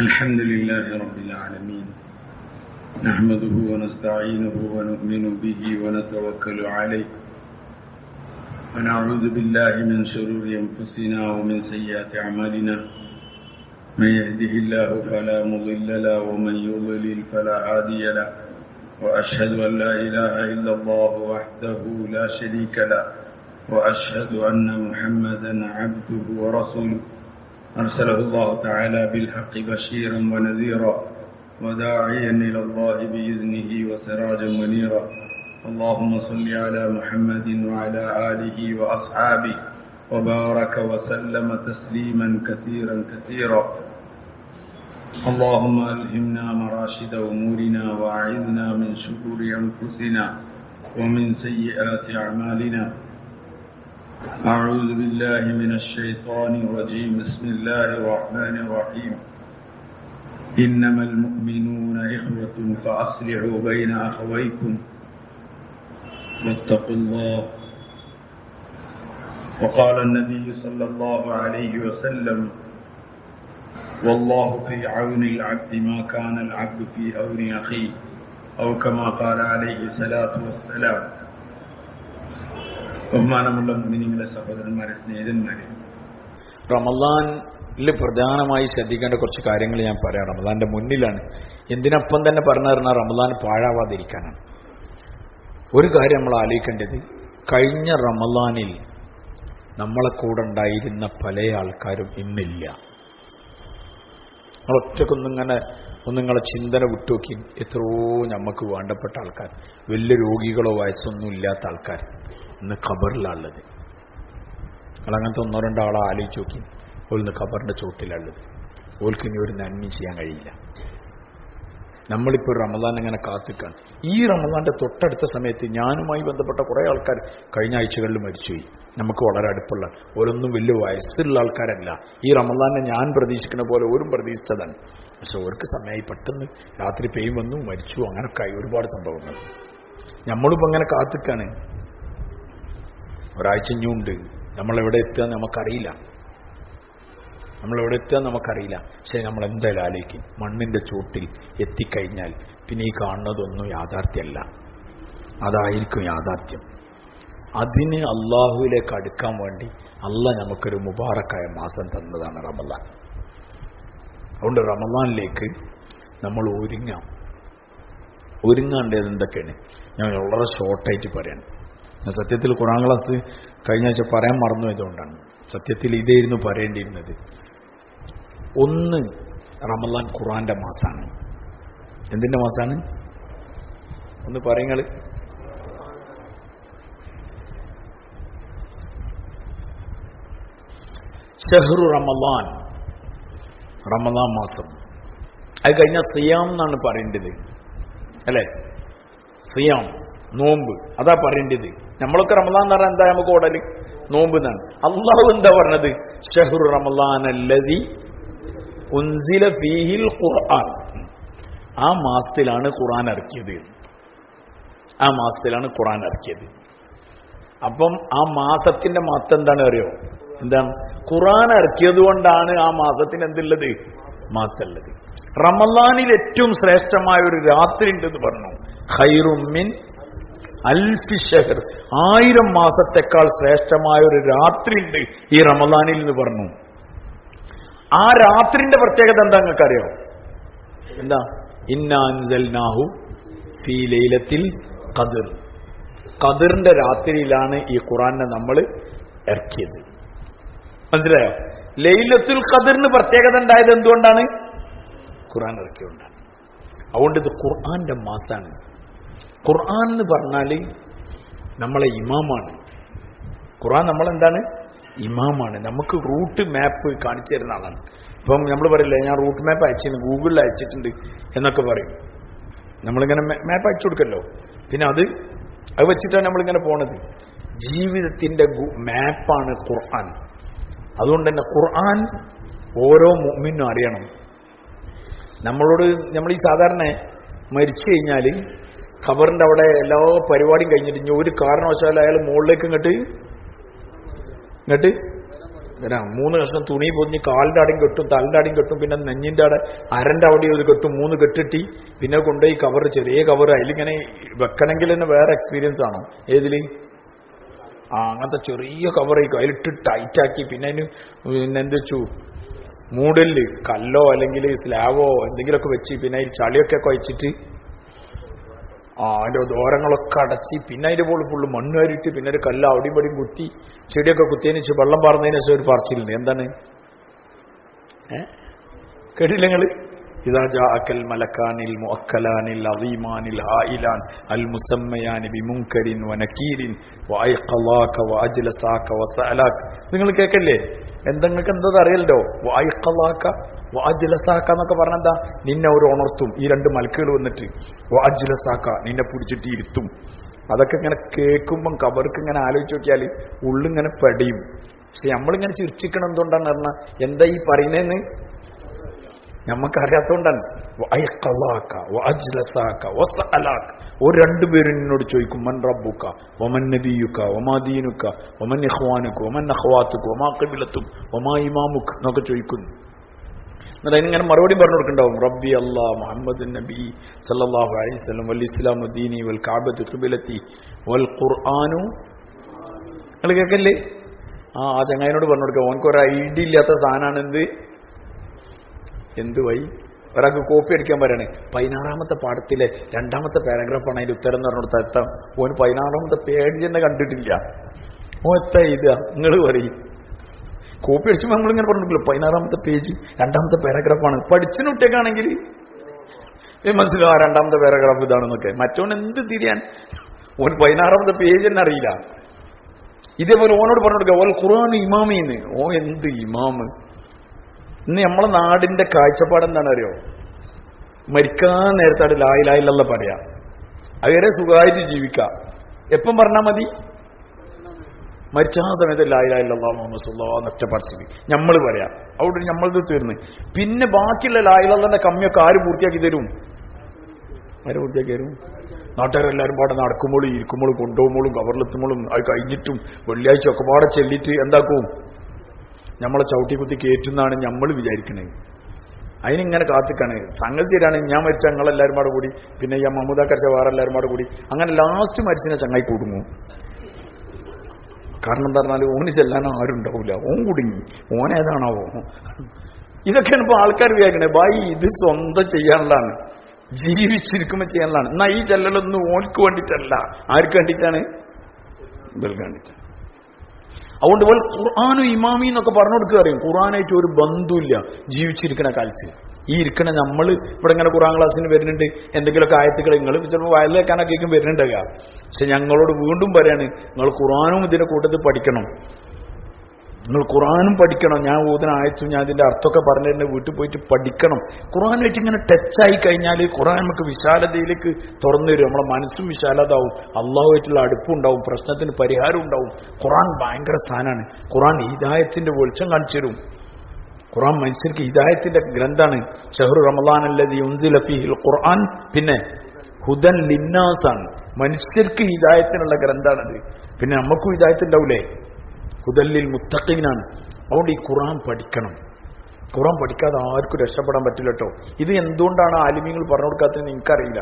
الحمد لله رب العالمين نحمده ونستعينه ونؤمن به ونتوكل عليه ونعوذ بالله من شرور أنفسنا ومن سيئات أعمالنا من يهده الله فلا مضل له ومن يضلل فلا هادي له وأشهد أن لا إله إلا الله وحده لا شريك له وأشهد أن محمدا عبده ورسوله أرسله الله تعالى بالحق بشيرا ونذيرا وداعيا إلى الله بإذنه وسراجا منيرا اللهم صل على محمد وعلى آله وأصحابه وبارك وسلم تسليما كثيرا كثيرا اللهم ألهمنا مراشد أمورنا وأعذنا من شرور أنفسنا ومن سيئات أعمالنا أعوذ بالله من الشيطان الرجيم بسم الله الرحمن الرحيم إنما المؤمنون إخوة فأصلحوا بين أخويكم واتقوا الله وقال النبي صلى الله عليه وسلم والله في عون العبد ما كان العبد في عون أخيه أو كما قال عليه الصلاة والسلام ബഹുമാനമുള്ള മുഅ്മിനീങ്ങളെ സഹോദരന്മാരെ സ്നേഹിതന്മാരെ, റമളാനിൽ പ്രധാനമായി ശ്രദ്ധിക്കേണ്ട കുറച്ച് കാര്യങ്ങൾ ഞാൻ പറയാം. റമളാന്റെ മുന്നിലാണ്. എന്തിനൊപ്പം തന്നെ പറഞ്ഞു തരുന്ന റമളാൻ പാഴാവാതിരിക്കാനാണ്. ഒരു കാര്യം നമ്മൾ ആലോചിക്കേണ്ടത്, കഴിഞ്ഞ റമളാനിൽ നമ്മളെ കൂടെ ഉണ്ടായിരുന്ന പല ആൾക്കാരും ഇന്നില്ല. നിങ്ങൾ ഒറ്റക്കൊന്നിങ്ങനെ നിങ്ങളെ ചിന്തന വിട്ടുനോക്കി. എത്രയോ നമുക്ക് വേണ്ടപ്പെട്ട ആൾക്കാർ, വലിയ രോഗികളോ വയസ്സൊന്നും ഇല്ലാത്ത ആൾക്കാർ ഇന്ന് ഖബറിലുള്ളത്. നിങ്ങളങ്ങനത്തെ ഒന്നോ രണ്ടോ ആളെ ആലോചിച്ച് നോക്കി. ഓൽന്ന് ഖബറിന്റെ ചോട്ടിലുള്ളത്. ഓൽക്ക് ഇനി ഒരു നന്മയും ചെയ്യാൻ കഴിയില്ല. നമ്മളിപ്പോൾ റമളാൻ ഇങ്ങനെ കാത്തിക്കാണ്. ഈ റമളാന്റെ തൊട്ടടുത്ത സമയത്ത് ഞാനുമായി ബന്ധപ്പെട്ട കുറേ ആൾക്കാർ കഴിഞ്ഞ ആഴ്ചകളിൽ മരിച്ചുപോയി. നമുക്ക് വളരെ അടുപ്പുള്ള, ഓരോന്നും വലിയ വയസ്സുള്ള ആൾക്കാരല്ല. ഈ റമളാനെ ഞാൻ പ്രതീക്ഷിക്കുന്ന പോലെ ഓരും പ്രതീക്ഷിച്ചതാണ്. പക്ഷെ ഓർക്ക് സമയമായി, പെട്ടെന്ന് രാത്രി പെയ്യും വന്നു, മരിച്ചു, അങ്ങനൊക്കെ ആയി ഒരുപാട് സംഭവങ്ങൾ. നമ്മളിപ്പോൾ അങ്ങനെ കാത്തിക്കാണ്. ഒരാഴ്ച ഇഞ്ഞുണ്ട്. നമ്മളെവിടെ എത്തുക നമുക്കറിയില്ല. പക്ഷെ നമ്മൾ എന്തായാലും ആലോചിക്കും, മണ്ണിന്റെ ചൂട്ടിൽ എത്തിക്കഴിഞ്ഞാൽ പിന്നെ ഈ കാണുന്നതൊന്നും യാഥാർത്ഥ്യമല്ല. അതായിരിക്കും യാഥാർത്ഥ്യം. അതിന് അള്ളാഹുവിലേക്ക് അടുക്കാൻ വേണ്ടി അള്ളാഹ് നമുക്കൊരു മുബാറക്കായ മാസം തന്നതാണ് റമളാൻ. അതുകൊണ്ട് റമളാനിലേക്ക് നമ്മൾ ഒരുങ്ങേണ്ടത് എന്തൊക്കെയാണ് ഞാൻ വളരെ ഷോർട്ടായിട്ട് പറയാൻ. ഞാൻ സത്യത്തിൽ ഖുർആൻ ക്ലാസ് കഴിഞ്ഞ ആഴ്ച പറയാൻ മറന്നുപോയതുകൊണ്ടാണ്. സത്യത്തിൽ ഇതായിരുന്നു പറയേണ്ടിയിരുന്നത്. ഒന്ന്, റമളാൻ ഖുർആന്റെ മാസമാണ്. എന്തിന്റെ മാസമാണ്? ഒന്ന് പറയുങ്ങൾ. ഷഹ്റു റമളാൻ, റമളാൻ മാസം. അത് കഴിഞ്ഞ സിയാം എന്നാണ് പറയേണ്ടത്, അല്ലേ? സിയാം, നോമ്പ്, അതാ പറയേണ്ടത്. നമ്മളൊക്കെ റമളാൻ എന്ന് പറഞ്ഞാൽ എന്താ നമുക്ക് ഓടല്? നോമ്പ് എന്നാണ്. അള്ളാഹു എന്താ പറഞ്ഞത്? ഷഹ്റു റമളാൻ അല്ലദീ ഉൻസില ഫീഹിൽ ഖുർആൻ. ആ മാസത്തിലാണ് ഖുർആൻ ഇറക്കിയത്. അപ്പം ആ മാസത്തിന്റെ മഹത്വം എന്താണ് അറിയോ? എന്താണ്? ഖുർആൻ ഇറക്കിയത് കൊണ്ടാണ് ആ മാസത്തിന് എന്തുള്ളത്? മഹത്വമുള്ളത്. റമളാനിൽ ഏറ്റവും ശ്രേഷ്ഠമായ ഒരു രാത്രി ഉണ്ടെന്ന് പറഞ്ഞു. ഖൈറും മിൻ അൽഫി ഷഹർ, 1000 മാസത്തെക്കാൾ ശ്രേഷ്ഠമായ ഒരു രാത്രി ഉണ്ട് ഈ റമളാനിൽ എന്ന് പറഞ്ഞു. ആ രാത്രിന്റെ പ്രത്യേകത എന്താ നിങ്ങൾക്കറിയോ? എന്താ? ഇന്നാ അൻസൽനാഹു ഫീ ലൈലത്തിൽ ഖദ്ർ. ഖദ്റിന്റെ രാത്രിയിലാണ് ഈ ഖുർആനെ നമ്മൾ ഇറക്കിയത്. മനസ്സിലായോ? ലൈലത്തുൽ ഖദ്റിന് പ്രത്യേകത ഉണ്ടായത് എന്തുകൊണ്ടാണ്? ഖുർആൻ ഇറക്കിയതുകൊണ്ടാണ്. അതുകൊണ്ട് ഇത് ഖുർആന്റെ മാസാണ്. ഖുർആൻ എന്ന് പറഞ്ഞാൽ നമ്മളെ ഇമാമാണ്. ഖുർആൻ നമ്മളെന്താണ്? ഇമാമാണ്. നമുക്ക് റൂട്ട് മാപ്പ് കാണിച്ചു തരുന്ന ആളാണ്. ഇപ്പം നമ്മൾ പറയില്ലേ, ഞാൻ റൂട്ട് മാപ്പ് അയച്ചിട്ടുണ്ട്, ഗൂഗിളിൽ അയച്ചിട്ടുണ്ട് എന്നൊക്കെ പറയും. നമ്മളിങ്ങനെ മാപ്പ് അയച്ചു കൊടുക്കല്ലോ. പിന്നെ അത് വെച്ചിട്ടാണ് നമ്മളിങ്ങനെ പോണത്. ജീവിതത്തിന്റെ മാപ്പാണ് ഖുർആൻ. അതുകൊണ്ട് തന്നെ ഖുർആൻ ഓരോ മുഅ്മിനും അറിയണം. നമ്മൾ ഈ സാധാരണ മരിച്ചു കഴിഞ്ഞാൽ ഖബറിന്റെ അവിടെ എല്ലാ പരിപാടിയും കഴിഞ്ഞിട്ട് ഒരു കാരണവശാലും അയാൾ മുകളിലേക്ക് ഇങ്ങോട്ട് പിന്നെ 3 കഷ്ണം തുണി പൊതിഞ്ഞ് കാലിൻ്റെ അടിയും കെട്ടും, തലിൻ്റെ അടിയും കെട്ടും, പിന്നെ നെഞ്ഞിൻ്റെ അവിടെ അരൻ്റെ അവിടെ ഒരു കെട്ടും, 3 കെട്ടിട്ടി പിന്നെ കൊണ്ടുപോയി കവർ, ചെറിയ കവർ, അതിലിങ്ങനെ വെക്കണമെങ്കിൽ തന്നെ വേറെ എക്സ്പീരിയൻസ് ആണോ? ഏതിൽ? അങ്ങനത്തെ ചെറിയ കവറായിരിക്കും, അതിലിട്ട് ടൈറ്റാക്കി പിന്നെ അതിന് എന്ത് വെച്ചു മൂടല് കല്ലോ അല്ലെങ്കിൽ സ്ലാവോ എന്തെങ്കിലുമൊക്കെ വെച്ച് പിന്നെ അതിൽ ചളിയൊക്കെ കുഴച്ചിട്ട് അതിൻ്റെ ദോരങ്ങളൊക്കെ അടച്ച് പിന്നെ അതിൻ്റെ പോലെ ഫുള്ള് മണ്ണ് വാരിയിട്ട് പിന്നെ ഒരു കല്ല് അവിടെയും പടിയും കുത്തി ചെടിയൊക്കെ കുത്തിയതിന് ശേഷം വെള്ളം പാർന്നതിന് ശേഷം ഒരു പറച്ചിലുണ്ട്. എന്താണ്? കേട്ടില്ല നിങ്ങൾ? ഇദാ ജാഅകൽ മലക്കാനിൽ മുഅക്കലാനിൽ അദീമാനിൽ ഹായിലാൻ അൽ മുസമ്മയാനി ബിമുൻകരിൻ വനകീരിൻ വഅയ്ഖലാക വഅജ്ലസാക വസഅലാക. നിങ്ങൾ കേൾക്കല്ലേ? നിങ്ങൾക്ക് എന്താ അറിയല്ലോ? വഅയ്ഖലാക വഅജ്ലസാക എന്നൊക്കെ പറഞ്ഞെന്താ? നിന്നെ ഒരു ഉണർത്തും ഈ 2 മലക്കുകൾ വന്നിട്ട്, വഅജ്ലസാക നിന്നെ പിടിച്ചിട്ട് ഇരുത്തും. അതൊക്കെ ഇങ്ങനെ കേൾക്കുമ്പം കബർക്ക് ഇങ്ങനെ ആലോചിച്ച് നോക്കിയാൽ ഉള്ളിങ്ങനെ പടിയും. പക്ഷെ നമ്മളിങ്ങനെ ചിരിച്ചിക്കണം എന്തുകൊണ്ടാണ് പറഞ്ഞാൽ എന്താ ഈ പറയുന്നതെന്ന് നമുക്കറിയാത്തോണ്ടാണ്. ഒരു 2 പേരും എന്നോട് ചോദിക്കും, മൻ റബ്ബുക വമൻ നബിയുക വമാ ദീനുക വമൻ ഇഖ്വാനുക വമൻ അഖ്വാതുക വമാ ഖിബ്ലതുക വമാ ഇമാമുക എന്നൊക്കെ ചോദിക്കുന്നു. എന്നിട്ട് അതിനിങ്ങനെ മറുപടി പറഞ്ഞു കൊടുക്കണ്ടാവും. റബ്ബി അല്ലാഹ് മുഹമ്മദ് നബി സല്ലല്ലാഹു അലൈഹി വസല്ലം വൽ ഇസ്ലാമു ദീനി വൽ കഅബത്തു ഖിബ്ലതി വൽ ഖുർആനു. നിങ്ങൾ കേൾക്കല്ലേ? ആ ചങ്ങായിനോട് പറഞ്ഞു കൊടുക്കുക. ഓനക്കൊരു ഐഡിയ ഇല്ലാത്ത സാധനമാണ് എന്ത് വൈ. ഒരാൾക്ക് കോപ്പി അടിക്കാൻ പറയണേ, 16ാമത്തെ പാഠത്തിലെ 2ാമത്തെ പാരഗ്രാഫാണ് അതിൻ്റെ ഉത്തരം എന്ന് പറഞ്ഞോട് എത്താം. ഓന് 16ാമത്തെ പേജ് തന്നെ കണ്ടിട്ടില്ല. ഓ എത്താ ഇതാ നിങ്ങൾ പറയും. കോപ്പി അടിച്ചുമ്പോൾ നമ്മളിങ്ങനെ പറഞ്ഞിട്ടില്ല 16ാമത്തെ പേജ് 2ാമത്തെ പാരഗ്രാഫാണ്. പഠിച്ചിന് കുട്ടിയൊക്കെയാണെങ്കിൽ മനസ്സിലാവും 2ാമത്തെ പാരഗ്രാഫ് ഇതാണെന്നൊക്കെ. മറ്റോൻ എന്ത് തിരിയാൻ? ഓൻ 16ാമത്തെ പേജ് തന്നെ അറിയില്ല. ഇതേപോലെ ഓനോട് പറഞ്ഞു കൊടുക്കുക ഓൻ ഖുർആൻ ഇമാമീന്ന്. ഓ എന്ത് ഇമാമ്? ഇന്ന് നമ്മളെ നാടിന്റെ കാഴ്ചപ്പാട് എന്താണ് അറിയോ? മരിക്കാൻ നേരത്താണ് ലാ ഇലാഹ ഇല്ലല്ലാഹ് പറയാ. അതുവരെ സുഖമായിട്ട് ജീവിക്കാം. എപ്പം പറഞ്ഞാൽ മതി? മരിച്ച ആ സമയത്ത് ലാ ഇലാഹ ഇല്ലല്ലാഹ് മുഹമ്മദ് റസൂലുള്ളാഹ് എന്നൊറ്റ പറച്ചിൽ നമ്മൾ പറയാം. അവിടെ നമ്മളത് തീർന്ന്. പിന്നെ ബാക്കിയുള്ള ലാ ഇലാഹ ഇല്ലല്ലാഹിന്റെ കമ്മിയൊക്കെ ആര് പൂർത്തിയാക്കി തരും? ആര് പൂർത്തിയാക്കി തരും? നാട്ടുകാരെല്ലാവരും പാടെ നടക്കുമ്പോഴും ഇരിക്കുമ്പോഴും കൊണ്ടുപോകുമ്പോഴും കവറിലെത്തുമ്പോഴും അത് കഴിഞ്ഞിട്ടും വെള്ളിയാഴ്ച ഒക്കെ പാടെ ചെല്ലിട്ട് എന്താക്കും? നമ്മളെ ചവിട്ടി കുത്തി കയറ്റുന്നാണ് നമ്മൾ വിചാരിക്കണേ. അതിനിങ്ങനെ കാത്തിക്കാണ്. സംഗതി ശരിയാണ്. ഞാൻ മരിച്ച ഞങ്ങളെല്ലാവരും പാടെ കൂടി, പിന്നെ ഈ മഹമ്മൂദാക്കരച്ച വേറെ എല്ലാവരും പാടെ കൂടി, അങ്ങനെ ലാസ്റ്റ് മരിച്ചിനെ ചങ്ങായി കുടുങ്ങും. കാരണം എന്താ പറഞ്ഞാൽ ഓന് ചെല്ലാനോ ആരും ഉണ്ടാവില്ല. ഓൻ കുടുങ്ങി. ഓനേതാണാവോ? ഇതൊക്കെയാണ് ഇപ്പോൾ ആൾക്കാർ വിചാരിക്കണേ. ബായി ഇത് സ്വന്തം ചെയ്യാനുള്ളതാണ്, ജീവിച്ചിരിക്കുമ്പോൾ ചെയ്യാനുള്ളതാണ്. എന്നാൽ ഈ ചെല്ലലൊന്നും ഓർക്ക് വേണ്ടിയിട്ടല്ല. ആർക്ക് വേണ്ടിയിട്ടാണ്? ഇവർക്ക് വേണ്ടിയിട്ടാണ്. അതുകൊണ്ട് ഖുർആാനും ഇമാമി എന്നൊക്കെ പറഞ്ഞു കൊടുക്കുക അറിയും. ഖുർആനായിട്ട് ഒരു ബന്ധമില്ല ജീവിച്ചിരിക്കുന്ന കാലത്ത്. ഈ ഇരിക്കണ നമ്മൾ ഇവിടെ ഇങ്ങനെ ഖുർആൻ ക്ലാസ്സിന് വരുന്നുണ്ട്, എന്തെങ്കിലുമൊക്കെ ആയത്തുകൾ നിങ്ങൾ ചിലപ്പോൾ വയലിലേക്കാനൊക്കെ വരുന്നുണ്ടാകുക. പക്ഷെ ഞങ്ങളോട് വീണ്ടും പറയാണ്, നിങ്ങൾ ഖുർആനും ഇതിന്റെ കൂട്ടത്തിൽ പഠിക്കണം. നിങ്ങൾ ഖുർആനും പഠിക്കണം. ഞാൻ ഓതുന്ന ആയത്തും ഞാൻ ഇതിന്റെ അർത്ഥമൊക്കെ പറഞ്ഞു തരുന്ന വീട്ടിൽ പോയിട്ട് പഠിക്കണം. ഖുർആനായിട്ട് ഇങ്ങനെ ടച്ചായി കഴിഞ്ഞാൽ ഖുർആൻ നമുക്ക് വിശാലതയിലേക്ക് തുറന്നു തരും. നമ്മളെ മനസ്സും വിശാലതാവും, അള്ളാഹുമായിട്ടുള്ള അടുപ്പുണ്ടാവും, പ്രശ്നത്തിന് പരിഹാരം ഉണ്ടാവും. ഖുർആൻ ഭയങ്കര സ്ഥാനമാണ്. ഖുർആൻ ഹിദായത്തിന്റെ വെളിച്ചം കാണിച്ചു തരും. ഖുർആൻ മനുഷ്യർക്ക് ഹിദായത്തിന്റെ ഗ്രന്ഥാണ്. ഷഹ്റു റമളാൻ അല്ലദീ ഉൻസില ഫീഹിൽ ഖുർആൻ, പിന്നെ ഹുദൻ ലിന്നാസാണ്. മനുഷ്യർക്ക് ഹിദായത്തിനുള്ള ഗ്രന്ഥാണത്. പിന്നെ നമുക്കും ഹിദായത്തുണ്ടാവൂലേ? ഹുദല്ലിൽ മുത്തഖീനാണ്. അതുകൊണ്ട് ഈ ഖുർആൻ പഠിക്കണം. ഖുർആൻ പഠിക്കാതെ ആർക്കും രക്ഷപ്പെടാൻ പറ്റില്ല കേട്ടോ. ഇത് എന്തുകൊണ്ടാണ് ആലിമീങ്ങൾ പറഞ്ഞു കൊടുക്കാത്തതെന്ന് എനിക്കറിയില്ല.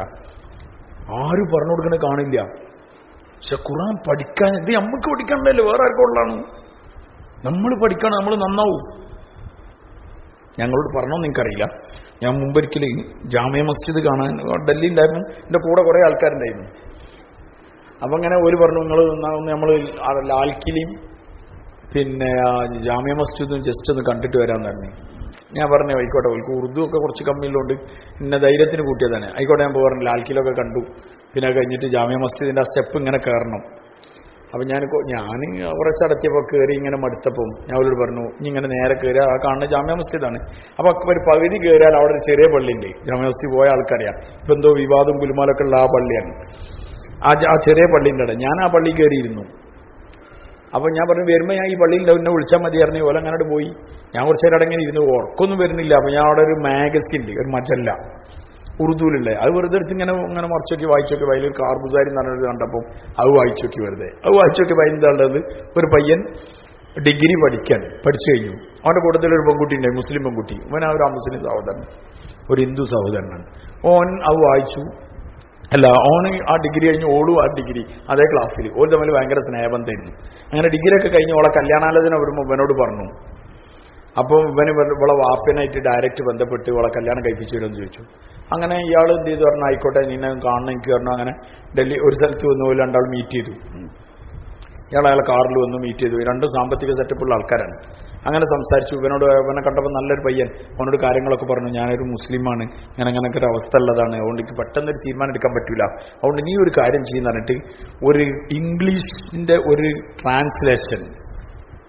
ആരും പറഞ്ഞു കൊടുക്കണ കാണില്ല. പക്ഷെ ഖുർആൻ പഠിക്കാൻ ഇത് നമുക്ക് പഠിക്കണ്ടല്ലോ, വേറെ ആർക്കും ഉള്ളതാണ്. നമ്മൾ പഠിക്കണം, നമ്മൾ നന്നാവും. ഞങ്ങളോട് പറഞ്ഞോന്ന് എനിക്കറിയില്ല. ഞാൻ മുമ്പൊരിക്കൽ ജാമിയ മസ്ജിദ് കാണാൻ ഡൽഹി ഉണ്ടായിരുന്നു. എൻ്റെ കൂടെ കുറേ ആൾക്കാരുണ്ടായിരുന്നു. അപ്പം അങ്ങനെ ഒരു പറഞ്ഞു, നമ്മൾ ലാൽക്കിലിയും പിന്നെ ജാമിയ മസ്ജിദും ജസ്റ്റ് ഒന്ന് കണ്ടിട്ട് വരാമെന്ന് പറഞ്ഞു. ഞാൻ പറഞ്ഞു ആയിക്കോട്ടെ, അവർക്ക് ഉറുദു ഒക്കെ കുറച്ച് കമ്മിയുള്ളതുകൊണ്ട് ഇന്ന ധൈര്യത്തിന് കൂട്ടിയതാണ്. ആയിക്കോട്ടെ, ഞാൻ പറഞ്ഞു ലാൽക്കിലൊക്കെ കണ്ടു. പിന്നെ കഴിഞ്ഞിട്ട് ജാമിയ മസ്ജിദിൻ്റെ ആ സ്റ്റെപ്പ് ഇങ്ങനെ കയറണം. അപ്പം ഞാൻ കുറച്ചടത്തിയപ്പോൾ കയറി ഇങ്ങനെ മടുത്തപ്പം ഞാൻ അവരോട് പറഞ്ഞു, ഇനി ഇങ്ങനെ നേരെ കയറിയാൽ ആ കാണുന്ന ജാമിയ മസ്ജിദാണ്. അപ്പോൾ ഒരു പകുതി കയറിയാൽ അവിടെ ഒരു ചെറിയ പള്ളിയുണ്ട്. ജാമിയ മസ്ജിദ് പോയ ആൾക്കറിയാം. ഇപ്പം എന്തോ വിവാദവും ഗുലുമാലൊക്കെ ഉള്ള ആ പള്ളിയാണ്. ആ ചെറിയ പള്ളിൻ്റെ അവിടെ ഞാൻ ആ പള്ളി കയറിയിരുന്നു. അപ്പം ഞാൻ പറഞ്ഞു, വരുമ്പോൾ ഞാൻ ഈ പള്ളിയിൽ എന്നെ വിളിച്ചാൽ മതി പറഞ്ഞു. ഓല അങ്ങോട്ട് പോയി. ഞാൻ കുറച്ച് നേരം അടങ്ങി ഇരുന്ന് ഉറക്കൊന്നും വരുന്നില്ല. അപ്പം ഞാൻ അവിടെ ഒരു മാഗസിൻ ഉണ്ട്, ഒരു മജല്ല ഉറുദുവിലുള്ള, അത് വെറുതെ എടുത്ത് ഇങ്ങനെ മറിച്ചൊക്കെ വായിച്ചൊക്കെ അതിലൊരു കാർബുസാരി എന്ന് പറഞ്ഞൊരു കണ്ടപ്പം അത് വായിച്ചൊക്കെ വെറുതെ വായിച്ചൊക്കെ എന്താണുള്ളത്, ഒരു പയ്യൻ ഡിഗ്രി പഠിച്ചു കഴിഞ്ഞു. അവൻ്റെ കൂട്ടത്തിൽ ഒരു പെൺകുട്ടി ഉണ്ടായി, മുസ്ലിം പെൺകുട്ടി. അവൻ ഒരു മുസ്ലിം സഹോദരൻ, ഒരു ഹിന്ദു സഹോദരനാണ്. ഓൻ അത് വായിച്ചു. അല്ല, ഓന് ആ ഡിഗ്രി കഴിഞ്ഞ് ഓളും ആ ഡിഗ്രി അതേ ക്ലാസ്സിൽ, ഓൾ തമ്മിൽ ഭയങ്കര സ്നേഹബന്ധമായിരുന്നു. അങ്ങനെ ഡിഗ്രിയൊക്കെ കഴിഞ്ഞ് ഓളെ കല്യാണാലോചന വരുമ്പോൾ ഇവനോട് പറഞ്ഞു. അപ്പോൾ ഇവളെ വാപ്പനായിട്ട് ഡയറക്റ്റ് ബന്ധപ്പെട്ട് ഇവളെ കല്യാണം കഴിപ്പിച്ചു തരുമെന്ന് ചോദിച്ചു. അങ്ങനെ ഇയാൾ എന്ത് ചെയ്തു പറഞ്ഞു, ആയിക്കോട്ടെ നിന്നെ കാണണം എനിക്ക് പറഞ്ഞു. അങ്ങനെ ഡൽഹി ഒരു സ്ഥലത്ത് വന്നു, രണ്ടാൾ മീറ്റ് ചെയ്തു. അയാളെ കാറിൽ വന്ന് മീറ്റ് ചെയ്തു. രണ്ടും സാമ്പത്തിക സെറ്റപ്പുള്ള ആൾക്കാരാണ്. അങ്ങനെ സംസാരിച്ചു. ഇവനെ കണ്ടപ്പോൾ നല്ലൊരു പയ്യൻ, അവനോട് കാര്യങ്ങളൊക്കെ പറഞ്ഞു. ഞാനൊരു മുസ്ലിമാണ്, അങ്ങനെയൊക്കെ ഒരു അവസ്ഥ ഉള്ളതാണ്, അതുകൊണ്ട് എനിക്ക് പെട്ടെന്നൊരു തീരുമാനം എടുക്കാൻ പറ്റൂല, അതുകൊണ്ട് നീ ഒരു കാര്യം ചെയ്യുന്ന പറഞ്ഞിട്ട് ഒരു ഇംഗ്ലീഷിന്റെ ഒരു ട്രാൻസ്ലേഷൻ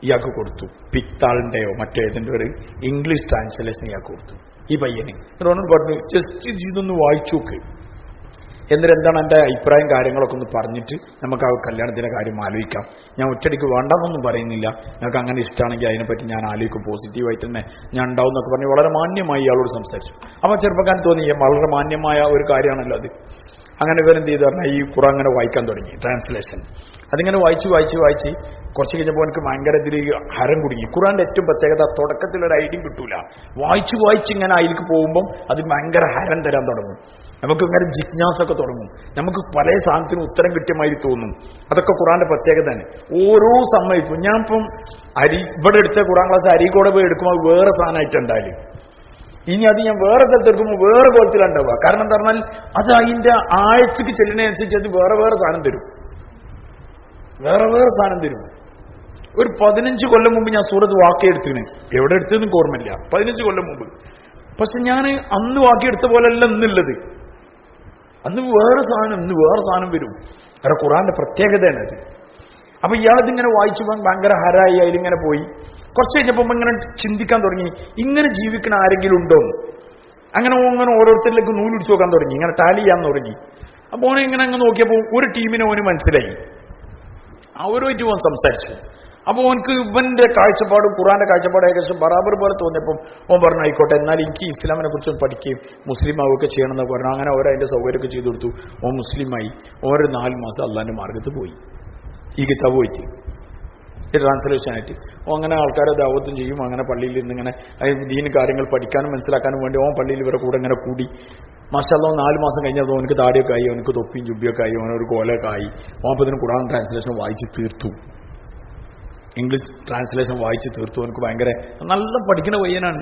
ഇയാൾക്ക് കൊടുത്തു. പിക്താളിന്റെയോ മറ്റേതിന്റെ ഒരു ഇംഗ്ലീഷ് ട്രാൻസ്ലേഷൻ ഇയാൾക്ക് കൊടുത്തു ഈ പയ്യന്. അവനോട് പറഞ്ഞു, ജസ്റ്റ് ഇതൊന്ന് വായിച്ചു നോക്ക്, എന്നിട്ട് എന്താണ് എൻ്റെ അഭിപ്രായം കാര്യങ്ങളൊക്കെ ഒന്ന് പറഞ്ഞിട്ട് നമുക്ക് ആ കല്യാണത്തിൻ്റെ കാര്യം ആലോചിക്കാം. ഞാൻ ഒറ്റയടിക്ക് വേണ്ടെന്നൊന്നും പറയുന്നില്ല, ഞങ്ങൾക്ക് അങ്ങനെ ഇഷ്ടമാണെങ്കിൽ അതിനെപ്പറ്റി ഞാൻ ആലോചിക്കും, പോസിറ്റീവായിട്ട് തന്നെ ഞാൻ ഉണ്ടാവും എന്നൊക്കെ പറഞ്ഞ് വളരെ മാന്യമായി ഇയാളോട് സംസാരിച്ചു. അപ്പോൾ ചെറുപ്പക്കാരൻ തോന്നി വളരെ മാന്യമായ ഒരു കാര്യമാണല്ലോ അത്. അങ്ങനെ ഇവരെന്ത് ചെയ്തു പറഞ്ഞാൽ ഈ ഖുർആൻ അങ്ങനെ വായിക്കാൻ തുടങ്ങി, ട്രാൻസ്ലേഷൻ. അതിങ്ങനെ വായിച്ച് കുറച്ച് കഴിഞ്ഞപ്പോൾ എനിക്ക് ഭയങ്കര ഇതിൽ ഹരം കുടുങ്ങി. ഖുർആന്റെ ഏറ്റവും പ്രത്യേകത തുടക്കത്തിൽ ഒരു ഐഡിയ കിട്ടൂല, വായിച്ച് ഇങ്ങനെ അതിലേക്ക് പോകുമ്പം അത് ഭയങ്കര ഹരം തരാൻ തുടങ്ങും. നമുക്ക് ഇങ്ങനെ ജിജ്ഞാസൊക്കെ തുടങ്ങും, നമുക്ക് പല സാധനത്തിനും ഉത്തരം കിട്ടിയമായി തോന്നും. അതൊക്കെ ഖുർആന്റെ പ്രത്യേകത തന്നെ. ഓരോ സമയത്തും ഞാൻ ഇപ്പം ഇവിടെ എടുത്ത ഖുർആൻ ക്ലാസ് അരീക്കോടെ പോയി എടുക്കുമ്പോൾ വേറെ സാധനമായിട്ട് ഉണ്ടായാലും ഇനി അത് ഞാൻ വേറെ സ്ഥലത്ത് എടുക്കുമ്പോൾ വേറെ കോലത്തിലുണ്ടാവുക. കാരണം എന്താ പറഞ്ഞാൽ അത് അതിന്റെ ആഴ്ചക്ക് ചെല്ലുന്നതനുസരിച്ച് അത് വേറെ സാധനം തരും, വേറെ സാധനം തരും. ഒരു 15 കൊല്ലം മുമ്പ് ഞാൻ സൂറത്ത് വാക്യം എടുത്തിരുന്നു, എവിടെ എടുത്തതെന്ന് ഓർമ്മയില്ല, 15 കൊല്ലം മുമ്പ്. പക്ഷെ ഞാൻ അന്ന് വാക്യം എടുത്ത പോലെയല്ല ഇന്നുള്ളത്. അന്ന് വേറെ സാധനം, ഇന്ന് വേറെ സാധനം വരും. കാരണം ഖുർആന്റെ പ്രത്യേകതയാണ് അത്. അപ്പൊ ഇയാളതിങ്ങനെ വായിച്ചു പോകാൻ ഭയങ്കര ഹരായി, അതിലിങ്ങനെ പോയി. കുറച്ച് കഴിഞ്ഞപ്പോൾ ഇങ്ങനെ ചിന്തിക്കാൻ തുടങ്ങി, ഇങ്ങനെ ജീവിക്കുന്ന ആരെങ്കിലും ഉണ്ടോ. അങ്ങനെ ഓരോരുത്തരിലേക്ക് നൂലിടിച്ചു നോക്കാൻ തുടങ്ങി, ഇങ്ങനെ ടാലി ചെയ്യാൻ തുടങ്ങി. അപ്പോൾ ഓനെ ഇങ്ങനെ അങ്ങ് നോക്കിയപ്പോൾ ഒരു ടീമിനെ ഓന് മനസ്സിലായി. അവരുമായിട്ട് ഓൻ സംസാരിച്ചു. അപ്പോൾ ഓനക്ക് ഇവന്റെ കാഴ്ചപ്പാടും ഖുർആന്റെ കാഴ്ചപ്പാടും ഏകദേശം ബറാബർ പോലെ തോന്നിയപ്പം ഓൻ പറഞ്ഞു, ആയിക്കോട്ടെ എന്നാൽ എനിക്ക് ഇസ്ലാമിനെ കുറിച്ച് പഠിക്കുകയും മുസ്ലിം ആവുകയൊക്കെ ചെയ്യണമെന്ന് പറഞ്ഞു. അങ്ങനെ അവരതിന്റെ സൗകര്യമൊക്കെ ചെയ്തു കൊടുത്തു. ഓൻ മുസ്ലിമായി. ഓരോ 4 മാസം അള്ളാന്റെ മാർഗത്ത് പോയി, ഈ കിതാബ് പോയിട്ട് ട്രാൻസ്ലേഷനായിട്ട്. അങ്ങനെ ആൾക്കാരെ ദാവത്തും ചെയ്യും. അങ്ങനെ പള്ളിയിൽ നിന്ന് ഇങ്ങനെ ദീന് കാര്യങ്ങൾ പഠിക്കാനും മനസ്സിലാക്കാനും വേണ്ടി ഓൻ പള്ളിയിൽ ഇവരെ കൂടെ ഇങ്ങനെ കൂടി. മാഷാഅല്ലാഹ് 4 മാസം കഴിഞ്ഞപ്പോൾ അവനക്ക് താടിയൊക്കെ ആയി, അവനക്ക് തൊപ്പിയും ചുബിയൊക്കെ ആയി, അവനൊരു കോലൊക്കെ ആയി. ഓപ്പത്തിന് ഖുർആൻ ട്രാൻസ്ലേഷൻ വായിച്ച് തീർത്തു, ഇംഗ്ലീഷ് ട്രാൻസ്ലേഷൻ വായിച്ച് തീർത്തു. അവനക്ക് ഭയങ്കര നല്ല പഠിക്കുന്ന പയ്യനാണ്.